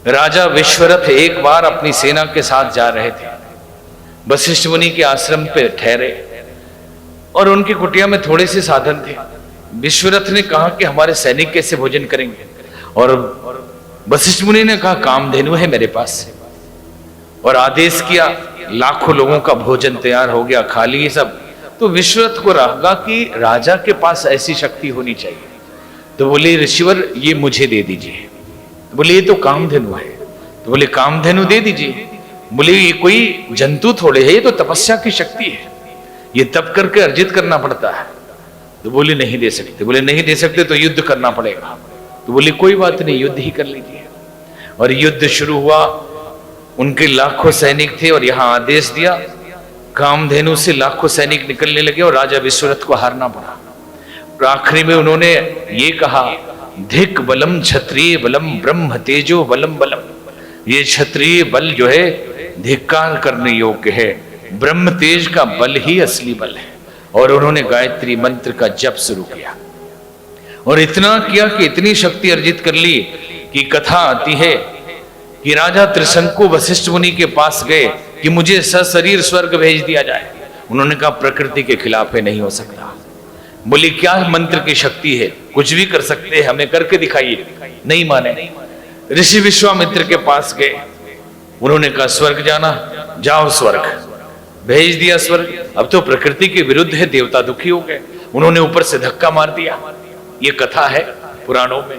राजा विश्वरथ एक बार अपनी सेना के साथ जा रहे थे। वशिष्ठ मुनि के आश्रम पे ठहरे और उनकी कुटिया में थोड़े से साधन थे। विश्वरथ ने कहा कि हमारे सैनिक कैसे भोजन करेंगे, और वशिष्ठ मुनि ने कहा कामधेनु है मेरे पास, और आदेश किया। लाखों लोगों का भोजन तैयार हो गया, खा लिए सब। तो विश्वरथ को लगा कि राजा के पास ऐसी शक्ति होनी चाहिए। तो बोले ऋषिवर ये मुझे दे दीजिए। तो बोले ये तो कामधेनु है। तो बोले कामधेनु दे दीजिए। बोले ये कोई जंतु थोड़े है, ये तो तपस्या की शक्ति है, ये तप करके अर्जित करना पड़ता है। तो बोले नहीं दे सकते। बोले नहीं दे सकते तो युद्ध करना पड़ेगा। तो बोले कोई बात नहीं, युद्ध ही कर लीजिए। और युद्ध शुरू हुआ। उनके लाखों सैनिक थे और यहां आदेश दिया, कामधेनु से लाखों सैनिक निकलने लगे और राजा विश्वरथ को हारना पड़ा। आखिरी में उन्होंने ये कहा, धिक बलम क्षत्रिय बलम ब्रह्म तेजो बलम बलम। ये क्षत्रिय बल जो है धिक्कार करने योग्य है, ब्रह्म तेज का बल ही असली बल है। और उन्होंने गायत्री मंत्र का जप शुरू किया और इतना किया कि इतनी शक्ति अर्जित कर ली कि कथा आती है कि राजा त्रिशंकु वशिष्ठ मुनि के पास गए कि मुझे सशरीर स्वर्ग भेज दिया जाए। उन्होंने कहा प्रकृति के खिलाफ है, नहीं हो सकता। बोली क्या मंत्र की शक्ति है, कुछ भी कर सकते हैं, हमें करके दिखाइए। नहीं माने। ऋषि विश्वामित्र के पास गए। उन्होंने कहा स्वर्ग जाना, जाओ स्वर्ग। भेज दिया स्वर्ग। अब तो प्रकृति के विरुद्ध है, देवता दुखी हो गए। उन्होंने ऊपर से धक्का मार दिया। ये कथा है पुराणों में।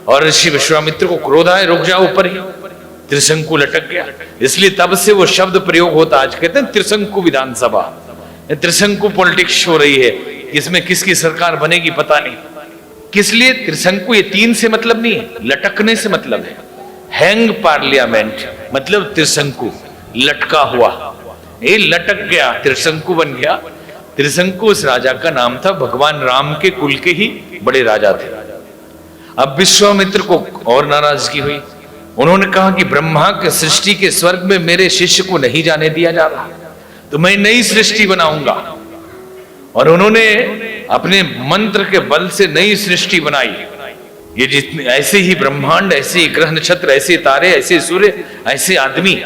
और ऋषि विश्वामित्र को क्रोध आए, रुक जाओ ऊपर ही। त्रिशंकु लटक गया। इसलिए तब से वो शब्द प्रयोग होता, आज कहते हैं त्रिशंकु विधानसभा, त्रिशंकु पॉलिटिक्स हो रही है। इसमें किसकी सरकार बनेगी पता नहीं। किस लिए त्रिशंकु? ये तीन से मतलब नहीं है, लटकने से मतलब है। हैंग पार्लियामेंट मतलब त्रिशंकु, लटका हुआ। ये लटक गया, त्रिशंकु बन गया। त्रिशंकु उस राजा का नाम था, भगवान राम के कुल के ही बड़े राजा थे। अब विश्वामित्र को और नाराजगी हुई। उन्होंने कहा कि ब्रह्मा के सृष्टि के स्वर्ग में मेरे शिष्य को नहीं जाने दिया जा रहा, तो मैं नई सृष्टि बनाऊंगा। और उन्होंने अपने मंत्र के बल से नई सृष्टि बनाई। ये जितने ऐसे ही ब्रह्मांड, ऐसे ही ग्रह नक्षत्र, ऐसे तारे, ऐसे सूर्य, ऐसे आदमी,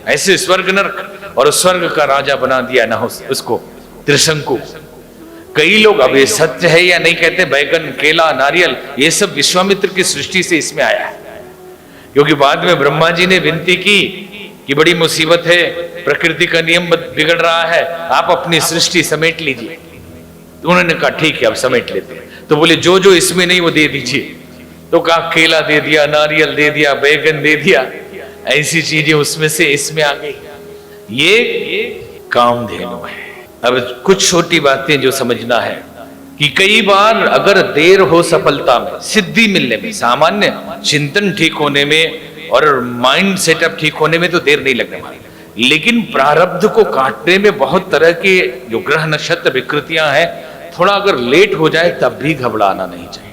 ऐसे स्वर्ग नरक, और स्वर्ग का राजा बना दिया ना उसको त्रिशंकु। कई लोग अब ये सत्य है या नहीं कहते, बैगन, केला, नारियल ये सब विश्वामित्र की सृष्टि से इसमें आया है। क्योंकि बाद में ब्रह्मा जी ने विनती की कि बड़ी मुसीबत है, प्रकृति का नियम बिगड़ रहा है, आप अपनी सृष्टि समेट लीजिए। तो उन्होंने कहा ठीक है अब समेट लेते हैं। तो बोले जो जो इसमें नहीं वो दे दीजिए। तो कहा केला दे दिया, नारियल दे दिया, बैगन दे दिया, ऐसी चीजें उसमें से इसमें आ गई। ये कामधेनु है। अब कुछ छोटी बातें जो समझना है कि कई बार अगर देर हो सफलता में, सिद्धि मिलने में, सामान्य चिंतन ठीक होने में और माइंड सेटअप ठीक होने में तो देर नहीं लगने वाली, लेकिन प्रारब्ध को काटने में बहुत तरह के जो ग्रह नक्षत्र विकृतियां हैं, थोड़ा अगर लेट हो जाए तब भी घबराना नहीं चाहिए।